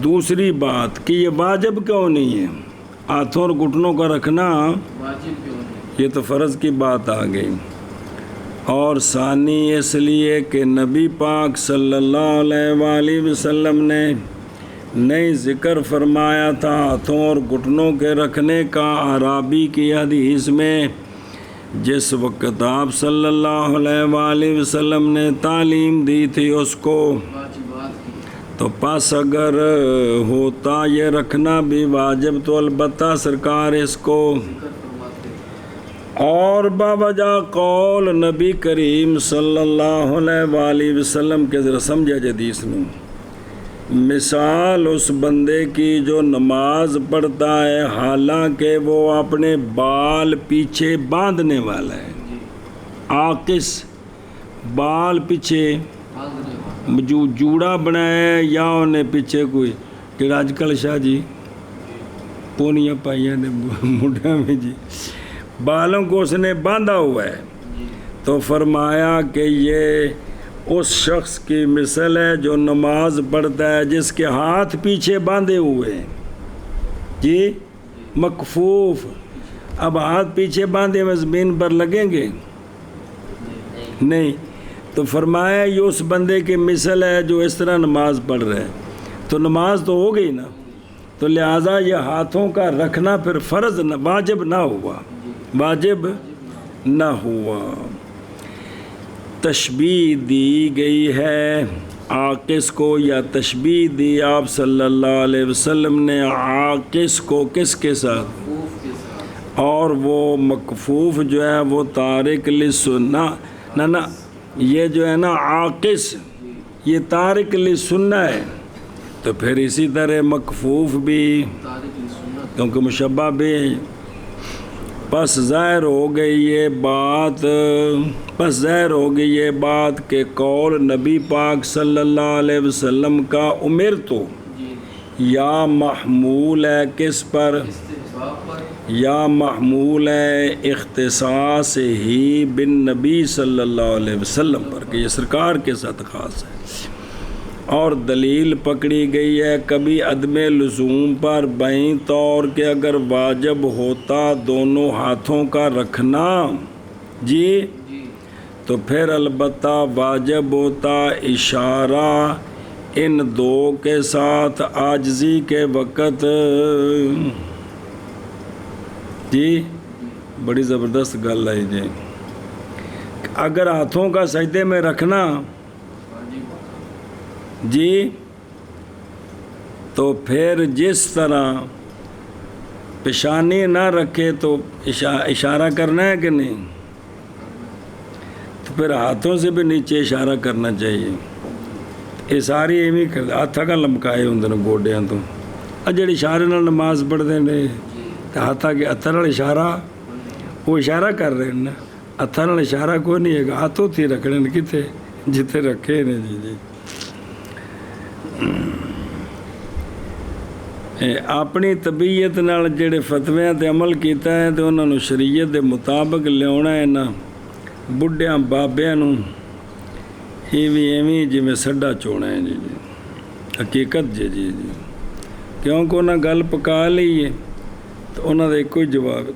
دوسری بات کہ یہ واجب کیوں نہیں ہے، ہاتھوں اور گھٹنوں کا رکھنا یہ تو فرض کی بات آ گئی، اور ثانی اس لیے کہ نبی پاک صلی اللہ علیہ وآلہ وسلم نے نہیں ذکر فرمایا تھا ہاتھوں اور گھٹنوں کے رکھنے کا اعرابی کی حدیث میں، جس وقت آپ صلی اللہ علیہ وآلہ وسلم نے تعلیم دی تھی اس کو، تو پس اگر ہوتا یہ رکھنا بھی واجب تو البتہ سرکار اس کو، اور باوجہ قول نبی کریم صلی اللہ علیہ وآلہ وسلم کے ذرا سمجھا حدیث میں، مثال اس بندے کی جو نماز پڑھتا ہے حالانکہ وہ اپنے بال پیچھے باندھنے والا ہے، عاکس بال پیچھے جو جوڑا بنایا یا انہیں پیچھے کوئی کہ آج کل شاہ جی پونیاں پائیاں نے مڈھا میں جی بالوں کو اس نے باندھا ہوا ہے، تو فرمایا کہ یہ اس شخص کی مثل ہے جو نماز پڑھتا ہے جس کے ہاتھ پیچھے باندھے ہوئے ہیں جی، مکفوف، اب ہاتھ پیچھے باندھے ہوئے زمین پر لگیں گے نہیں، تو فرمایا یہ اس بندے کی مثل ہے جو اس طرح نماز پڑھ رہا ہے، تو نماز تو ہو گئی نا، تو لہٰذا یہ ہاتھوں کا رکھنا پھر فرض نہ واجب نہ ہوا، واجب نہ ہوا۔ تشبیہ دی گئی ہے عاکس کو، یا تشبیہ دی آپ صلی اللہ علیہ وسلم نے عاکس کو کس کے ساتھ، اور وہ مکفوف جو ہے وہ تارک لسنہ، نہ یہ جو ہے نا عاکس یہ تارک لسنہ ہے، تو پھر اسی طرح مکفوف بھی کیونکہ مشبہ بھی، پس ظاہر ہو گئی یہ بات کہ قول نبی پاک صلی اللہ علیہ وسلم کا امرتو یا محمول ہے کس پر، یا محمول ہے اختصاص ہی بن نبی صلی اللہ علیہ وسلم پر کہ یہ سرکار کے ساتھ خاص ہے، اور دلیل پکڑی گئی ہے کبھی عدم لزوم پر بائیں طور کہ اگر واجب ہوتا دونوں ہاتھوں کا رکھنا جی تو پھر البتہ واجب ہوتا اشارہ ان دو کے ساتھ عاجزی کے وقت جی بڑی زبردست گل ہے جی، اگر ہاتھوں کا سجدے میں رکھنا جی تو پھر جس طرح پیشانی نہ رکھے تو اشارہ کرنا ہے کہ نہیں، تو پھر ہاتھوں سے بھی نیچے اشارہ کرنا چاہیے۔ یہ ساری ایویں کر ہاتھاں کا لمکائے ہوندے نے گوڈیاں تو، جڑے اشارے نال نماز پڑھتے ہیں ہاتھاں کے ہاتھاں نال اشارہ، وہ اشارہ کر رہے ہیں نا، ہاتھاں نال اشارہ کوئی نہیں ہے، ہاتھوں تھی رکھنے نے کتے جتے رکھے نے جی۔ اپنی طبیعت نال جڑے فتویاں تے عمل کیتا ہے تو انہاں نوں شریعت دے مطابق لیاونا ہے نا، بڈھیاں بابیاں نوں ایویں جویں سڈا چونا ہے جی حقیقت جی جی جی، کیونکہ انہاں گل پکا لی ہے تو انہاں دا ایک ہی جواب ہے۔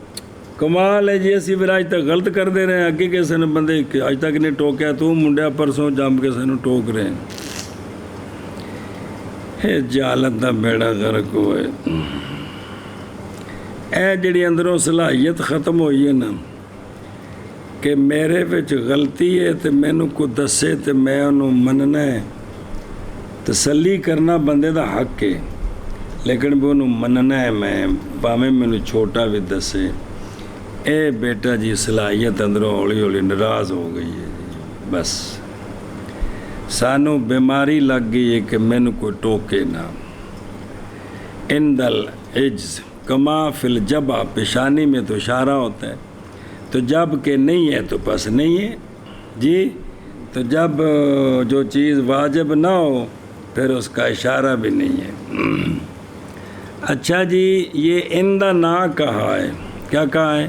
کمال ہے جی، اسی پھر اج تک غلط کرتے رہے، اگے کسے نے بندے اج تک نہیں ٹوکیا، تو منڈیا پرسوں جم کے سانوں ٹوک رہے ہیں۔ اے جہالت دا بیڑا غرق ہوئے، اے جڑی اندروں صلاحیت ختم ہوئی ہے نا کہ میرے وچ غلطی ہے تو مینوں کو دسے تو میں انہوں مننا ہے، تسلی کرنا بندے دا حق ہے، لیکن بھی انہوں مننا ہے میں پاویں مینوں چھوٹا بھی دسے۔ اے بیٹا جی صلاحیت اندروں ہولی ہولی ناراض ہو گئی ہے جی، بس سانوں بیماری لگ گئی ہے کہ مینوں کوئی ٹوکے نہ۔ اندل عجز کما فی الجبہ، پیشانی میں تو اشارہ ہوتا ہے، تو جب کہ نہیں ہے تو بس نہیں ہے جی، تو جب جو چیز واجب نہ ہو پھر اس کا اشارہ بھی نہیں ہے۔ اچھا جی، یہ اندہ نہ کہا ہے، کیا کہا ہے؟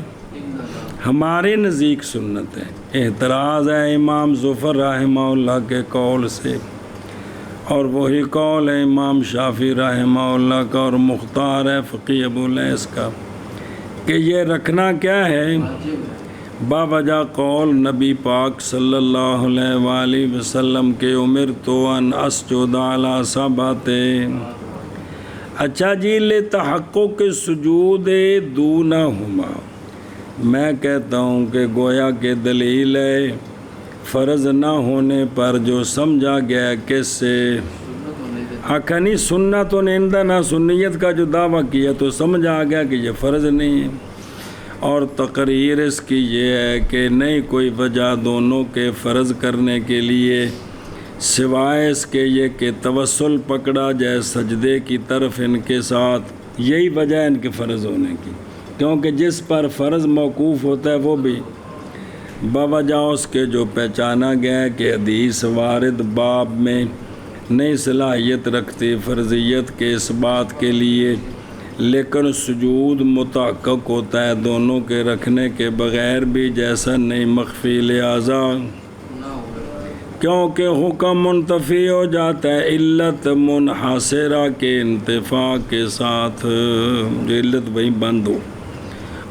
ہمارے نزدیک سنت ہے۔ اعتراض ہے امام ظفر رحمہ اللہ کے قول سے، اور وہی قول ہے امام شافعی رحمہ اللہ کا، اور مختار ہے فقی ابو لیث کا، کہ یہ رکھنا کیا ہے؟ باوجہ قول نبی پاک صلی اللہ علیہ وآلہ وسلم کے امرت ان اسجد علی سبعۃ۔ اچھا جی، لتحقق سجود دونہما، میں کہتا ہوں کہ گویا کہ دلیل ہے فرض نہ ہونے پر جو سمجھا گیا کس سے؟ آخا نہیں سنت و نندہ نہ سنیت کا جو دعویٰ کیا تو سمجھ آ گیا کہ یہ فرض نہیں ہے، اور تقریر اس کی یہ ہے کہ نہیں کوئی وجہ دونوں کے فرض کرنے کے لیے سوائے اس کے یہ کہ توسل پکڑا جائے سجدے کی طرف ان کے ساتھ، یہی وجہ ہے ان کے فرض ہونے کی، کیونکہ جس پر فرض موقوف ہوتا ہے وہ بھی باوجہ اس کے جو پہچانا گیا ہے کہ حدیث وارد باب میں نئی صلاحیت رکھتی فرضیت کے اس بات کے لیے، لیکن سجود متحقق ہوتا ہے دونوں کے رکھنے کے بغیر بھی، جیسا نہیں مخفی لہذا کیونکہ حکم منتفی ہو جاتا ہے علت منحصرہ کے انتفاع کے ساتھ، جو علت وہیں بند ہو۔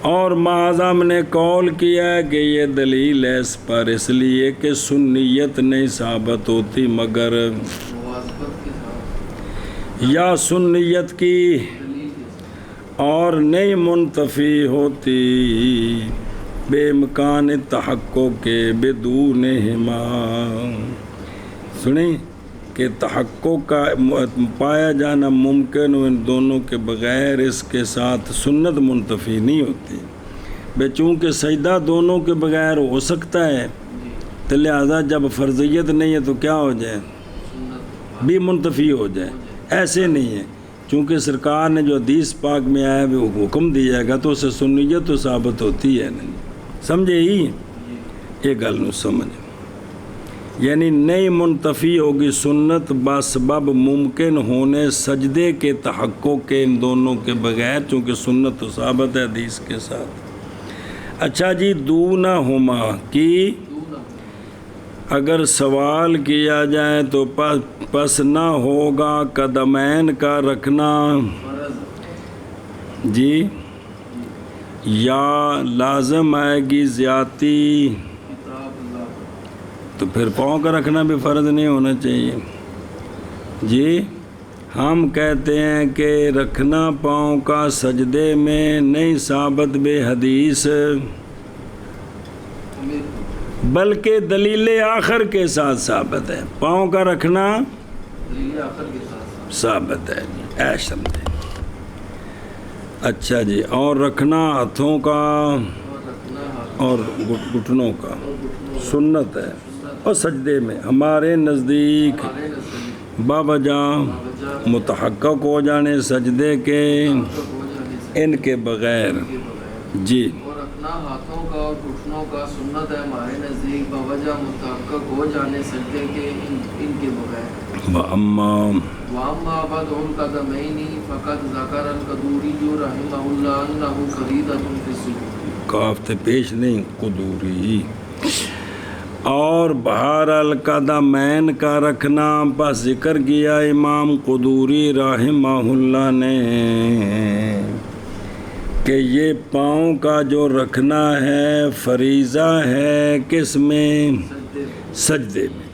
اور معظم نے قول کیا ہے کہ یہ دلیل ہے اس پر، اس لیے کہ سنیت نہیں ثابت ہوتی مگر یا سنیت کی، اور نہیں منتفی ہوتی بے امکان تحقق کے بدونہما۔ سنیں کہ تحقق کا پایا جانا ممکن ہو ان دونوں کے بغیر، اس کے ساتھ سنت منتفی نہیں ہوتی بے، چونکہ سجدہ دونوں کے بغیر ہو سکتا ہے تو لہذا جب فرضیت نہیں ہے تو کیا ہو جائے؟ بھی منتفی ہو جائے۔ ایسے نہیں ہے، چونکہ سرکار نے جو حدیث پاک میں آیا وہ حکم دیا جائے گا تو اسے سنیت تو ثابت ہوتی ہے نہیں، سمجھے ہی یہ گل نو سمجھ، یعنی نئی منتفی ہوگی سنت بسبب ممکن ہونے سجدے کے تحقق کے ان دونوں کے بغیر، چونکہ سنت تو ثابت ہے حدیث کے ساتھ۔ اچھا جی، دونہما کی اگر سوال کیا جائے تو پس نہ ہوگا قدمین کا رکھنا جی، یا لازم آئے گی زیادتی، تو پھر پاؤں کا رکھنا بھی فرض نہیں ہونا چاہیے، جی ہم کہتے ہیں کہ رکھنا پاؤں کا سجدے میں نہیں ثابت بے حدیث، بلکہ دلیل آخر کے ساتھ ثابت ہے۔ پاؤں کا رکھنا دلیل آخر کے ساتھ ثابت ہے، اے سمجھے۔ اچھا جی، اور رکھنا ہاتھوں کا اور رکھنا ہاتھ اور گھٹنوں کا اور گھٹنوں سنت ہے، اور سجدے میں ہمارے نزدیک ہمارے نزدیک باوجہ متحقق ہو جانے سجدے کے تحقق ہو جانے سے ان کے بغیر۔ کے بغیر، جی اور رکھنا ہاتھوں کا اور گھٹنوں کا سنت ہے ہمارے نزدیک بوجہ متحقق ہو جانے سجدے کے ان کے بغیر۔ وَأَمَّا وَأَمَّا بَدْءُ الْقَدَمَيْنِ فَقَدْ ذَكَرَ الْقَدُورِيُّ رَحِمَهُ اللَّهُ أَنَّهُ فَرِيضَةٌ فِي السُّجُودِ۔ کاف تے پیش نہیں، قدوری۔ اور بہار القدمین کا رکھنا بس ذکر کیا امام قدوری رحمہ اللہ نے کہ یہ پاؤں کا جو رکھنا ہے فریضہ ہے کس میں؟ سجدے میں،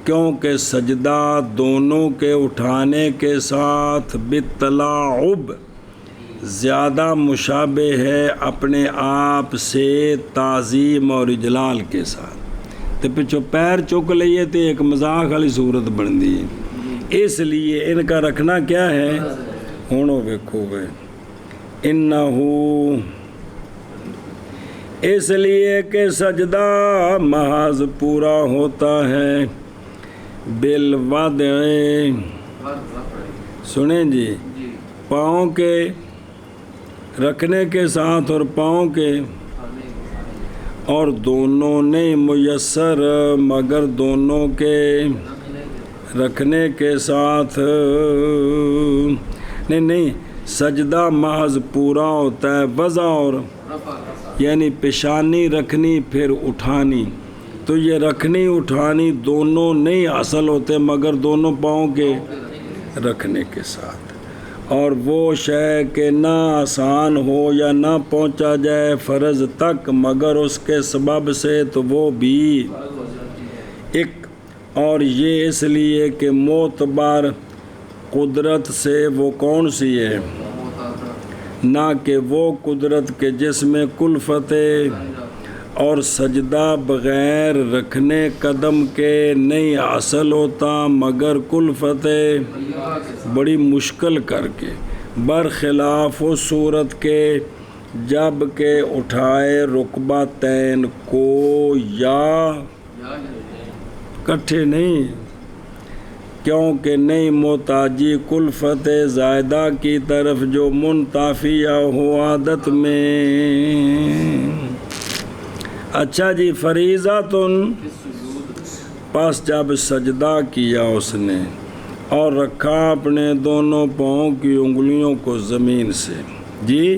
کیونکہ سجدہ دونوں کے اٹھانے کے ساتھ بالتلاعب زیادہ مشابہ ہے اپنے آپ سے تعظیم اور اجلال کے ساتھ۔ تو پچھو پیر چک لئیے تو ایک مذاق والی صورت بن دی، اس لیے ان کا رکھنا کیا ہے؟ ہونو ویکھو گے انہو، اس لیے کہ سجدہ محض پورا ہوتا ہے بالوضع، سنیں جی، جی پاؤں کے رکھنے کے ساتھ اور پاؤں کے، اور دونوں نہیں میسر مگر دونوں کے رکھنے کے ساتھ، نہیں سجدہ محض پورا ہوتا ہے وضع اور یعنی پیشانی رکھنی پھر اٹھانی، تو یہ رکھنی اٹھانی دونوں نہیں حاصل ہوتے مگر دونوں پاؤں کے رکھنے کے ساتھ۔ اور وہ شے کہ نہ آسان ہو یا نہ پہنچا جائے فرض تک مگر اس کے سبب سے، تو وہ بھی ایک، اور یہ اس لیے کہ معتبر قدرت سے وہ کون سی ہے؟ نہ کہ وہ قدرت کے جس میں کلفت اور سجدہ بغیر رکھنے قدم کے نہیں حاصل ہوتا مگر کلفت بڑی مشکل کر کے، برخلاف اس صورت کے جب کہ اٹھائے رکبتین کو یا کٹھے نہیں، کیونکہ نہیں محتاجی کلفت زائدہ کی طرف جو منتافیہ ہو عادت میں۔ اچھا جی، فریضۃن، پس جب سجدہ کیا اس نے اور رکھا اپنے دونوں پاؤں کی انگلیوں کو زمین سے، جی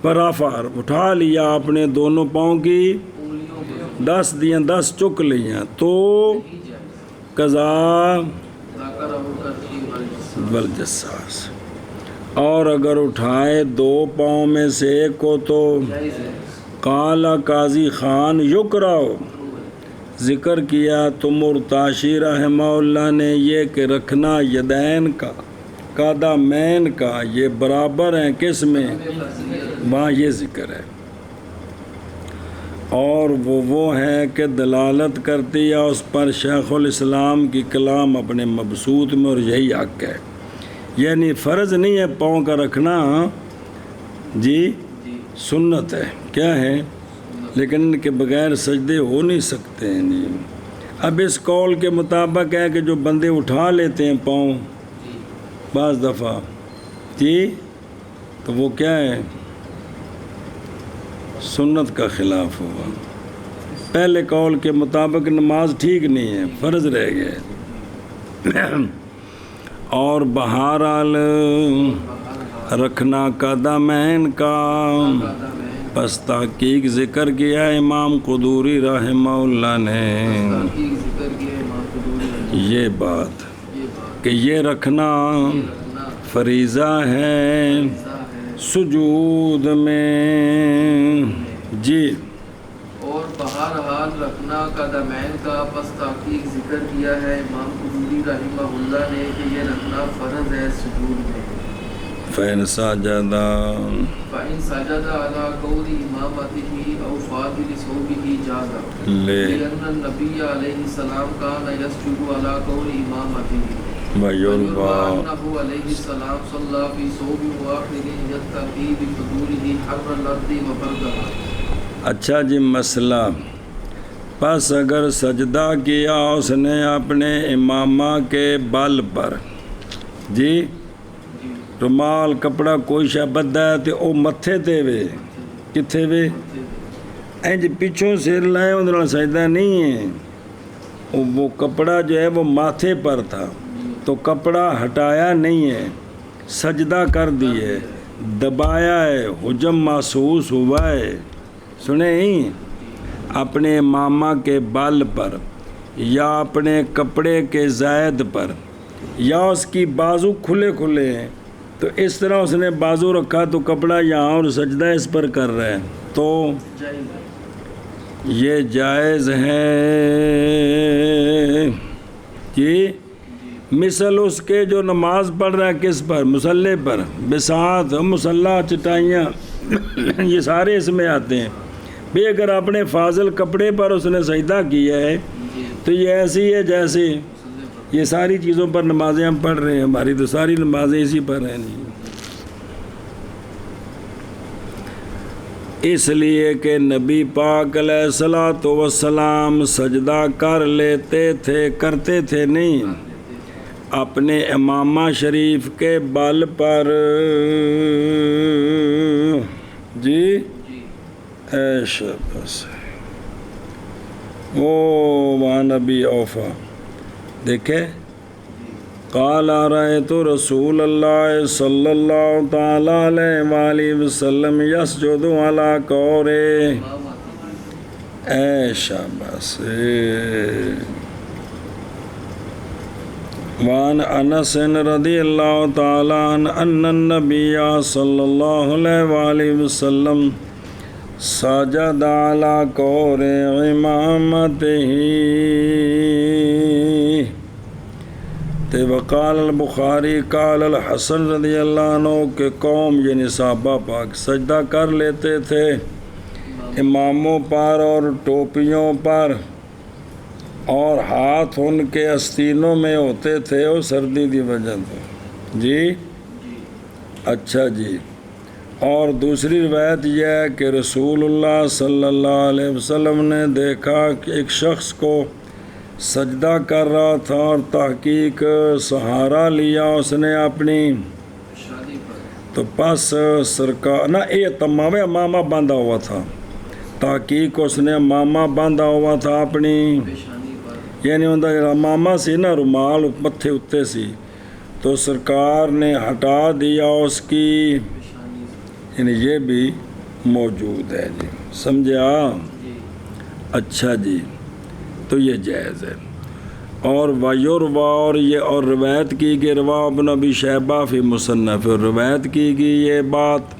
برافر اٹھا لیا اپنے دونوں پاؤں کی 10 دیاں 10 چک لیاں، تو قضا والجساس، اور اگر اٹھائے 2 پاؤں میں سے ایک کو تو قال قاضی خان یکراؤ، ذکر کیا تو مرتاشی رحمہ اللہ نے یہ کہ رکھنا یدین کا قدمین کا یہ برابر ہیں کس میں؟ وہاں یہ ذکر ہے، اور وہ ہے کہ دلالت کرتی ہے اس پر شیخ الاسلام کی کلام اپنے مبسوط میں، اور یہی حق ہے، یعنی فرض نہیں ہے پاؤں کا رکھنا، جی سنت ہے، کیا ہے، لیکن ان کے بغیر سجدے ہو نہیں سکتے ہیں جی۔ اب اس قول کے مطابق ہے کہ جو بندے اٹھا لیتے ہیں پاؤں بعض دفعہ، جی تو وہ کیا ہے؟ سنت کا خلاف ہوا، پہلے قول کے مطابق نماز ٹھیک نہیں ہے، فرض رہ گئے۔ اور بہرحال رکھنا قدمین کا پس تحقیق ذکر کیا امام قدوری رحمہ اللہ نے یہ بات کہ یہ رکھنا فریضہ ہے سجود میں، جی اور بہرحال رکھنا قدمین کا پس تحقیق ذکر کیا ہے امام قرطبی رحمہ اللہ نے کہ یہ رکھنا فرض ہے سجود میں۔ فَإِنْ سَجَدَ فَإِنْ سَجَدَ عَلَى قَوْلِ إِمَامَتِهِ أَوْ فَاضِلِ ثَوْبِهِ جَازَ لِأَنَّ النَّبِيَّ عَلَيْهِ السَّلَامَ كَانَ يَسْجُدُ عَلَى قَوْلِ إِمَامَتِهِ وَيُرْوَى أَنَّهُ عَلَيْهِ السَّلَامُ صَلَّى فِي ثَوْبٍ وَاحِدٍ يَتَّقِي بِفُضُولِهِ حَرَّ الْأَرْضِ وَبَرْدَهَا۔ اچھا جی مسئلہ، پس اگر سجدہ کیا اس نے اپنے امامہ کے بال پر، جی رومال کپڑا کوئی شے بدھا ہے تو وہ متھے تے وے، کتھے وے انج پچھوں سر لائے اندر سجدہ نہیں ہے، وہ کپڑا جو ہے وہ ماتھے پر تھا تو کپڑا ہٹایا نہیں ہے، سجدہ کر دیے، دبایا ہے، حجم محسوس ہوا ہے، سنیں اپنے امامہ کے بال پر یا اپنے کپڑے کے زائد پر یا اس کی بازو کھلے کھلے ہیں تو اس طرح اس نے بازو رکھا تو کپڑا یہاں اور سجدہ اس پر کر رہا ہے تو یہ جائز ہے کہ مثل اس کے جو نماز پڑھ رہا ہے کس پر، مصلی پر، بساط، مصلی، چٹائیاں یہ سارے اس میں آتے ہیں بھی اگر اپنے فاضل کپڑے پر اس نے سجدہ کیا ہے تو یہ ایسی ہے جیسے یہ ساری چیزوں پر نمازیں ہم پڑھ رہے ہیں، ہماری تو ساری نمازیں اسی پر ہیں نہیں، اس لیے کہ نبی پاک علیہ الصلوۃ والسلام سجدہ کر لیتے تھے، کرتے تھے نہیں، اپنے امامہ شریف کے بال پر، جی ایشا بس وہ نبی اوفا دیکھے قال رأیت رسول اللہ صلی اللہ تعالی علیہ وآلہ وسلم یسجد علی قور ایشا بس وعن انس رضی اللہ تعالی عنہ ان النبی صلی اللہ علیہ وآلہ وسلم سجد علی قور امامتہ وقال البخاری قال الحسن رضی اللہ عنہ کہ قوم یعنی صحابہ پاک سجدہ کر لیتے تھے اماموں پر اور ٹوپیوں پر اور ہاتھ ان کے آستینوں میں ہوتے تھے وہ سردی کی وجہ سے، جی اچھا جی۔ اور دوسری روایت یہ ہے کہ رسول اللہ صلی اللہ علیہ وسلم نے دیکھا کہ ایک شخص کو سجدہ کر رہا تھا اور تحقیق سہارا لیا اس نے اپنی، تو پس سرکار نہ یہ تمام امامہ باندھا ہوا تھا، تحقیق اس نے امامہ باندھا ہوا تھا اپنی، یعنی ان کا امامہ سی نا رومال متھے اتے سی تو سرکار نے ہٹا دیا اس کی، یعنی یہ بھی موجود ہے جی، سمجھا؟ اچھا جی، تو یہ جائز ہے۔ اور ویروا اور یہ اور روایت کی کہ روا ابن ابی شیبہ فی مصنف، روایت کی گئی یہ بات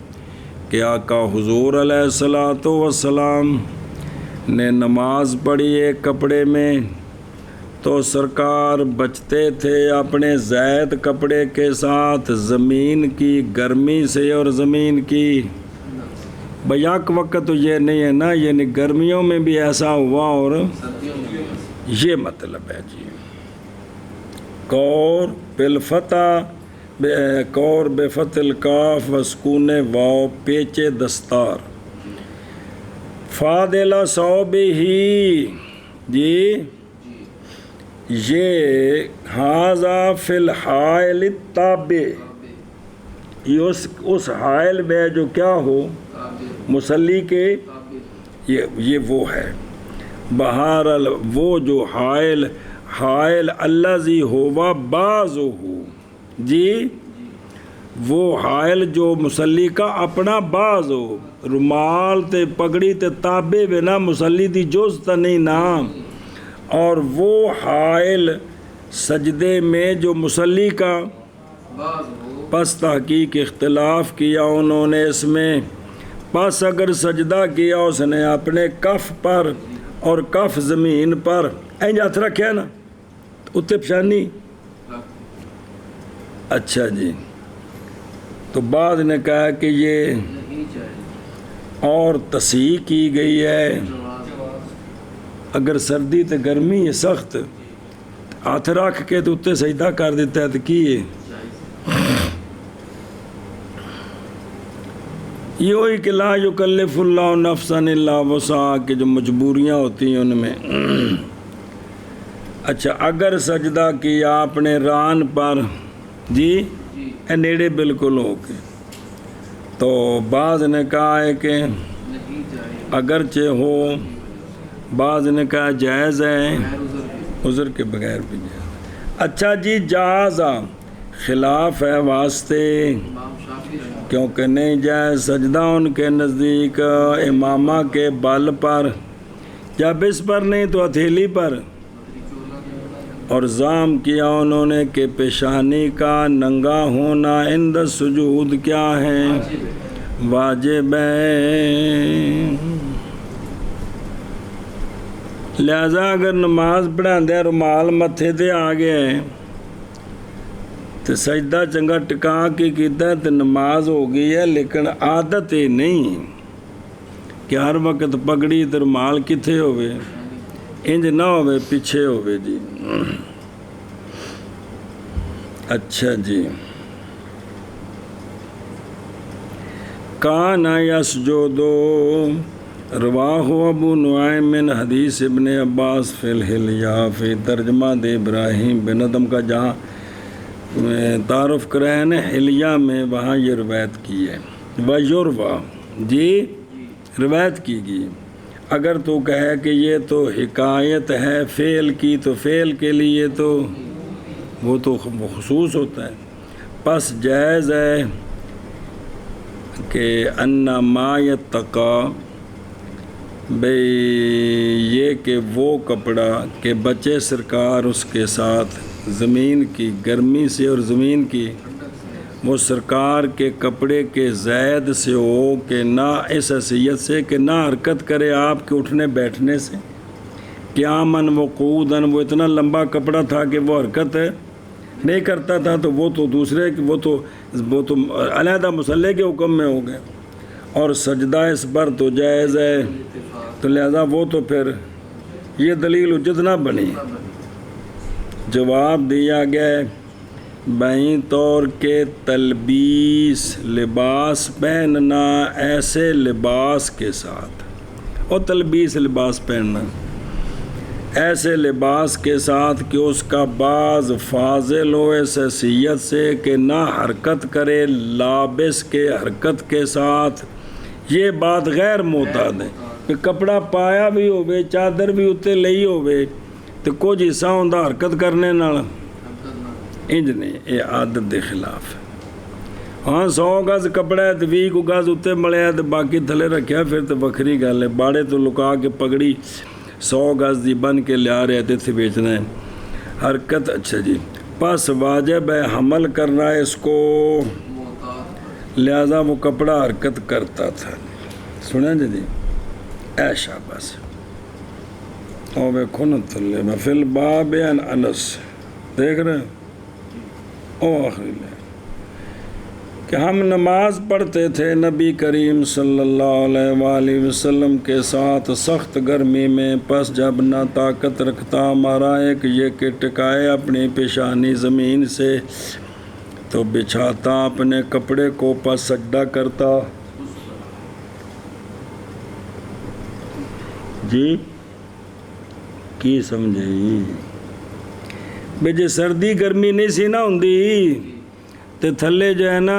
کہ آقا حضور علیہ الصلوۃ والسلام نے نماز پڑھی ایک کپڑے میں تو سرکار بچتے تھے اپنے زائد کپڑے کے ساتھ زمین کی گرمی سے، اور زمین کی بیک وقت تو یہ نہیں ہے نا، یعنی گرمیوں میں بھی ایسا ہوا اور یہ مطلب ہے جی۔ قور بالفتح، قور بفتح الکاف وسکون واو پیچے دستار، فاضلہ صوب ہی، جی یہ حاضہ فی الحائل التابع، یہ اس حائل میں جو کیا ہو مصلی کے، یہ وہ ہے بہرحال وہ جو حائل الذی ہوا بعضہ، جی وہ حائل جو مصلی کا اپنا بعض ہو، رومال تے پگڑی تے تابع بنا مصلی دی جز تا نہیں نام، اور وہ حائل سجدے میں جو مصلی کا، پس تحقیق اختلاف کیا انہوں نے اس میں، پس اگر سجدہ کیا اس نے اپنے کف پر اور کف زمین پر اینج ہاتھ رکھیا نا اتنے پشانی. اچھا جی. تو بعد نے کہا کہ یہ نہیں جائز. اور تصحیح کی گئی ہے اگر سردی تے گرمی ہے سخت ہاتھ رکھ کے تو اتنے سجدہ کر دیتا ہے تو کی ہے یہ ہوئی کہ لا یکلف اللہ نفسا الا وسعہا کہ جو مجبوریاں ہوتی ہیں ان میں. اچھا اگر سجدہ کیا اپنے ران پر جی اے نیڑے بالکل ہو کے تو بعض نے کہا ہے کہ نہیں جائز. اگرچہ ہو بعض نے کہا جائز ہے غیر عذر کے. عذر کے بغیر بھی جائز. اچھا جی جازا خلاف ہے واسطے امام شافعی رحمہ کیونکہ نہیں جائز سجدہ ان کے نزدیک امامہ کے بل پر جب اس پر نہیں تو ہتھیلی پر اور زام کیا انہوں نے کہ پیشانی کا ننگا ہونا عند سجود کیا ہے واجب ہے. لہذا اگر نماز پڑھاندے رومال متھے تے آ گیا ہے تو سجدہ چنگا ٹکا کے کیتا ہے تو نماز ہو گئی ہے لیکن عادت یہ نہیں کہ ہر وقت پگڑی تے رومال کتھے ہوئے انج نہ ہوئے پیچھے ہوئے جی. اچھا جی. کان یسجدو رواہ ابو نعیم من حدیث ابن عباس فی الحلیہ فی ترجمہ دے ابراہیم بن ادم کا جہاں تعارف کرائے نے حلیہ میں وہاں یہ روایت کی ہے. ویروا جی روایت کی گئی. اگر تو کہے کہ یہ تو حکایت ہے فعل کی تو فعل کے لیے تو وہ تو خصوص ہوتا ہے. پس جائز ہے کہ ان ما یتقا بھئی یہ کہ وہ کپڑا کہ بچے سرکار اس کے ساتھ زمین کی گرمی سے اور زمین کی وہ سرکار کے کپڑے کے زید سے ہو کہ نہ اس حیثیت سے کہ نہ حرکت کرے آپ کے اٹھنے بیٹھنے سے. قیاماً وقعوداً وہ اتنا لمبا کپڑا تھا کہ وہ حرکت نہیں کرتا تھا تو وہ تو دوسرے وہ تو علیحدہ مسلح کے حکم میں ہو گئے. اور سجدہ اس پر تو جائز ہے تو لہذا وہ تو پھر یہ دلیل حجت نہ بنی. جواب دیا گیا ہے بائیں طور کے تلبیس لباس پہننا ایسے لباس کے ساتھ اور تلبیس لباس پہننا ایسے لباس کے ساتھ کہ اس کا بعض فاضل ہو اس حیثیت سے کہ نہ حرکت کرے لابس کے حرکت کے ساتھ. یہ بات غیر معتاد ہے کہ کپڑا پایا بھی ہوئے چادر بھی اتنے لئی ہوئے تو کچھ حصہ ہوندہ حرکت کرنے نال انج نہیں یہ عادت دے خلاف ہے. ہاں 100 گز کپڑا ہے تو 20 گز اتنے ملیا تو باقی تھلے رکھیا پھر تو وکھری گل ہے. باڑے تو لکا کے پگڑی 100 گز دی بن کے لیا رہے تھے بیچنا ہے حرکت. اچھا جی. پس واجب ہے حمل کرنا ہے اس کو لہذا وہ کپڑا حرکت کرتا تھا. سنیں جی اے شاباش او ویکھو نا تھلے میں فی الباب عن انس دیکھ رہے ہیں او آخری لے کہ ہم نماز پڑھتے تھے نبی کریم صلی اللہ علیہ وآلہ وسلم کے ساتھ سخت گرمی میں. پس جب نہ طاقت رکھتا ہمارا ایک یہ کہ ٹکائے اپنی پیشانی زمین سے تو بچھاتا اپنے کپڑے کو پس سجدہ کرتا. جی کی سمجھے بھئی جے سردی گرمی نہیں سی نہ ہوندی تے تھلے جو ہے نا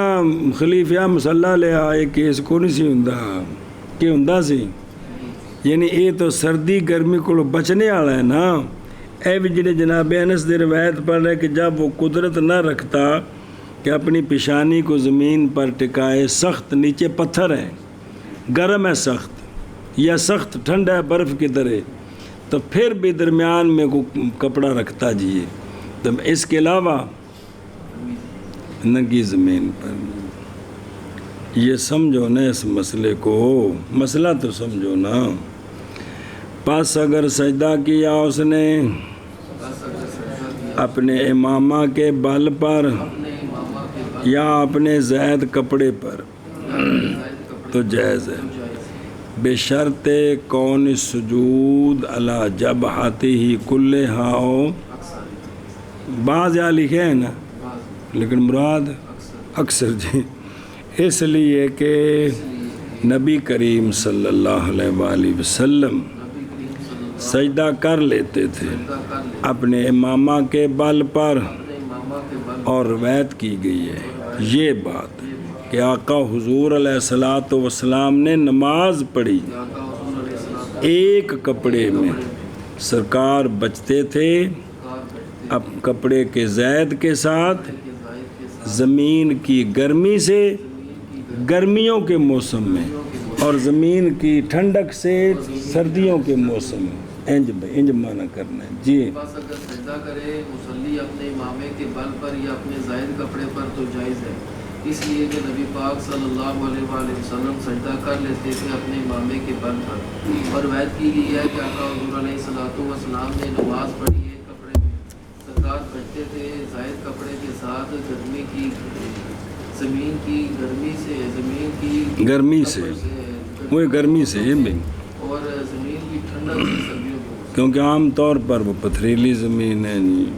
خلیفہ مسلح لے آئے کیس کو نہیں سی ہوندہ کہ ہوندہ سی. یعنی یہ تو سردی گرمی کو بچنے والا ہے نا. اے بھی جنہیں جناب انس دی روایت پڑھ رہے کہ جب وہ قدرت نہ رکھتا کہ اپنی پیشانی کو زمین پر ٹکائے سخت نیچے پتھر ہے گرم ہے سخت یا سخت ٹھنڈا ہے برف کی طرح تو پھر بھی درمیان میں کپڑا رکھتا جی. تو اس کے علاوہ ننگی زمین پر یہ سمجھو نا اس مسئلے کو، مسئلہ تو سمجھو نا۔ پس اگر سجدہ کیا اس نے بس اگر سجدہ کیا اپنے امامہ کے بل پر اپنے امامہ کے بل یا اپنے زائد کپڑے پر یا اپنے زائد کپڑے تو جائز ہے، تو جائز ہے، بشرط کون سجود علی جبہتہ کلہا ہو۔ اکثر بعض یہاں لکھے ہیں نا، بعض لیکن مراد اکثر اکثر جی، اس لیے کہ اس لیے نبی کریم صلی اللہ علیہ وآلہ وسلم نبی کریم صلی اللہ سجدہ کر لیتے تھے سجدہ کر لے اپنے امامہ کے بل پر، اپنے امامہ کے بل اور روایت کی گئی ہے یہ بات کہ آقا حضور علیہ الصلوۃ والسلام نے نماز پڑھی کہ آقا حضور علیہ السلام ایک کپڑے میں، سرکار بچتے تھے کار بیٹھتے اب کپڑے کے زید کے ساتھ کے زائد کے ساتھ زمین کی گرمی سے، زمین کی گرمیوں کے موسم میں، اور زمین کی ٹھنڈک سے سردیوں کے موسم میں، انج معنی کرنا ہے جی۔ بس اگر سجدہ کرے مصلی اپنے امامے کے بل پر یا اپنے زائد کپڑے پر تو جائز ہے، اس لیے کہ نبی پاک صلی اللہ علیہ وآلہ وسلم سجدہ کر لیتے تھے اپنے امامے کے بل پر، اور روایت کی گئی ہے کہ آقا حضور علیہ الصلوۃ والسلام نے نماز پڑھی ہے کپڑے میں، سرکار بیٹھتے تھے زائد کپڑے کے ساتھ گرمی کی، زمین کی گرمی سے، زمین کی گرمی سے، وہی گرمی سے یہ بھی، اور زمین کی ٹھنڈک سے سردیوں کے موسم کیونکہ عام طور پر وہ پتھریلی زمین ہے جی۔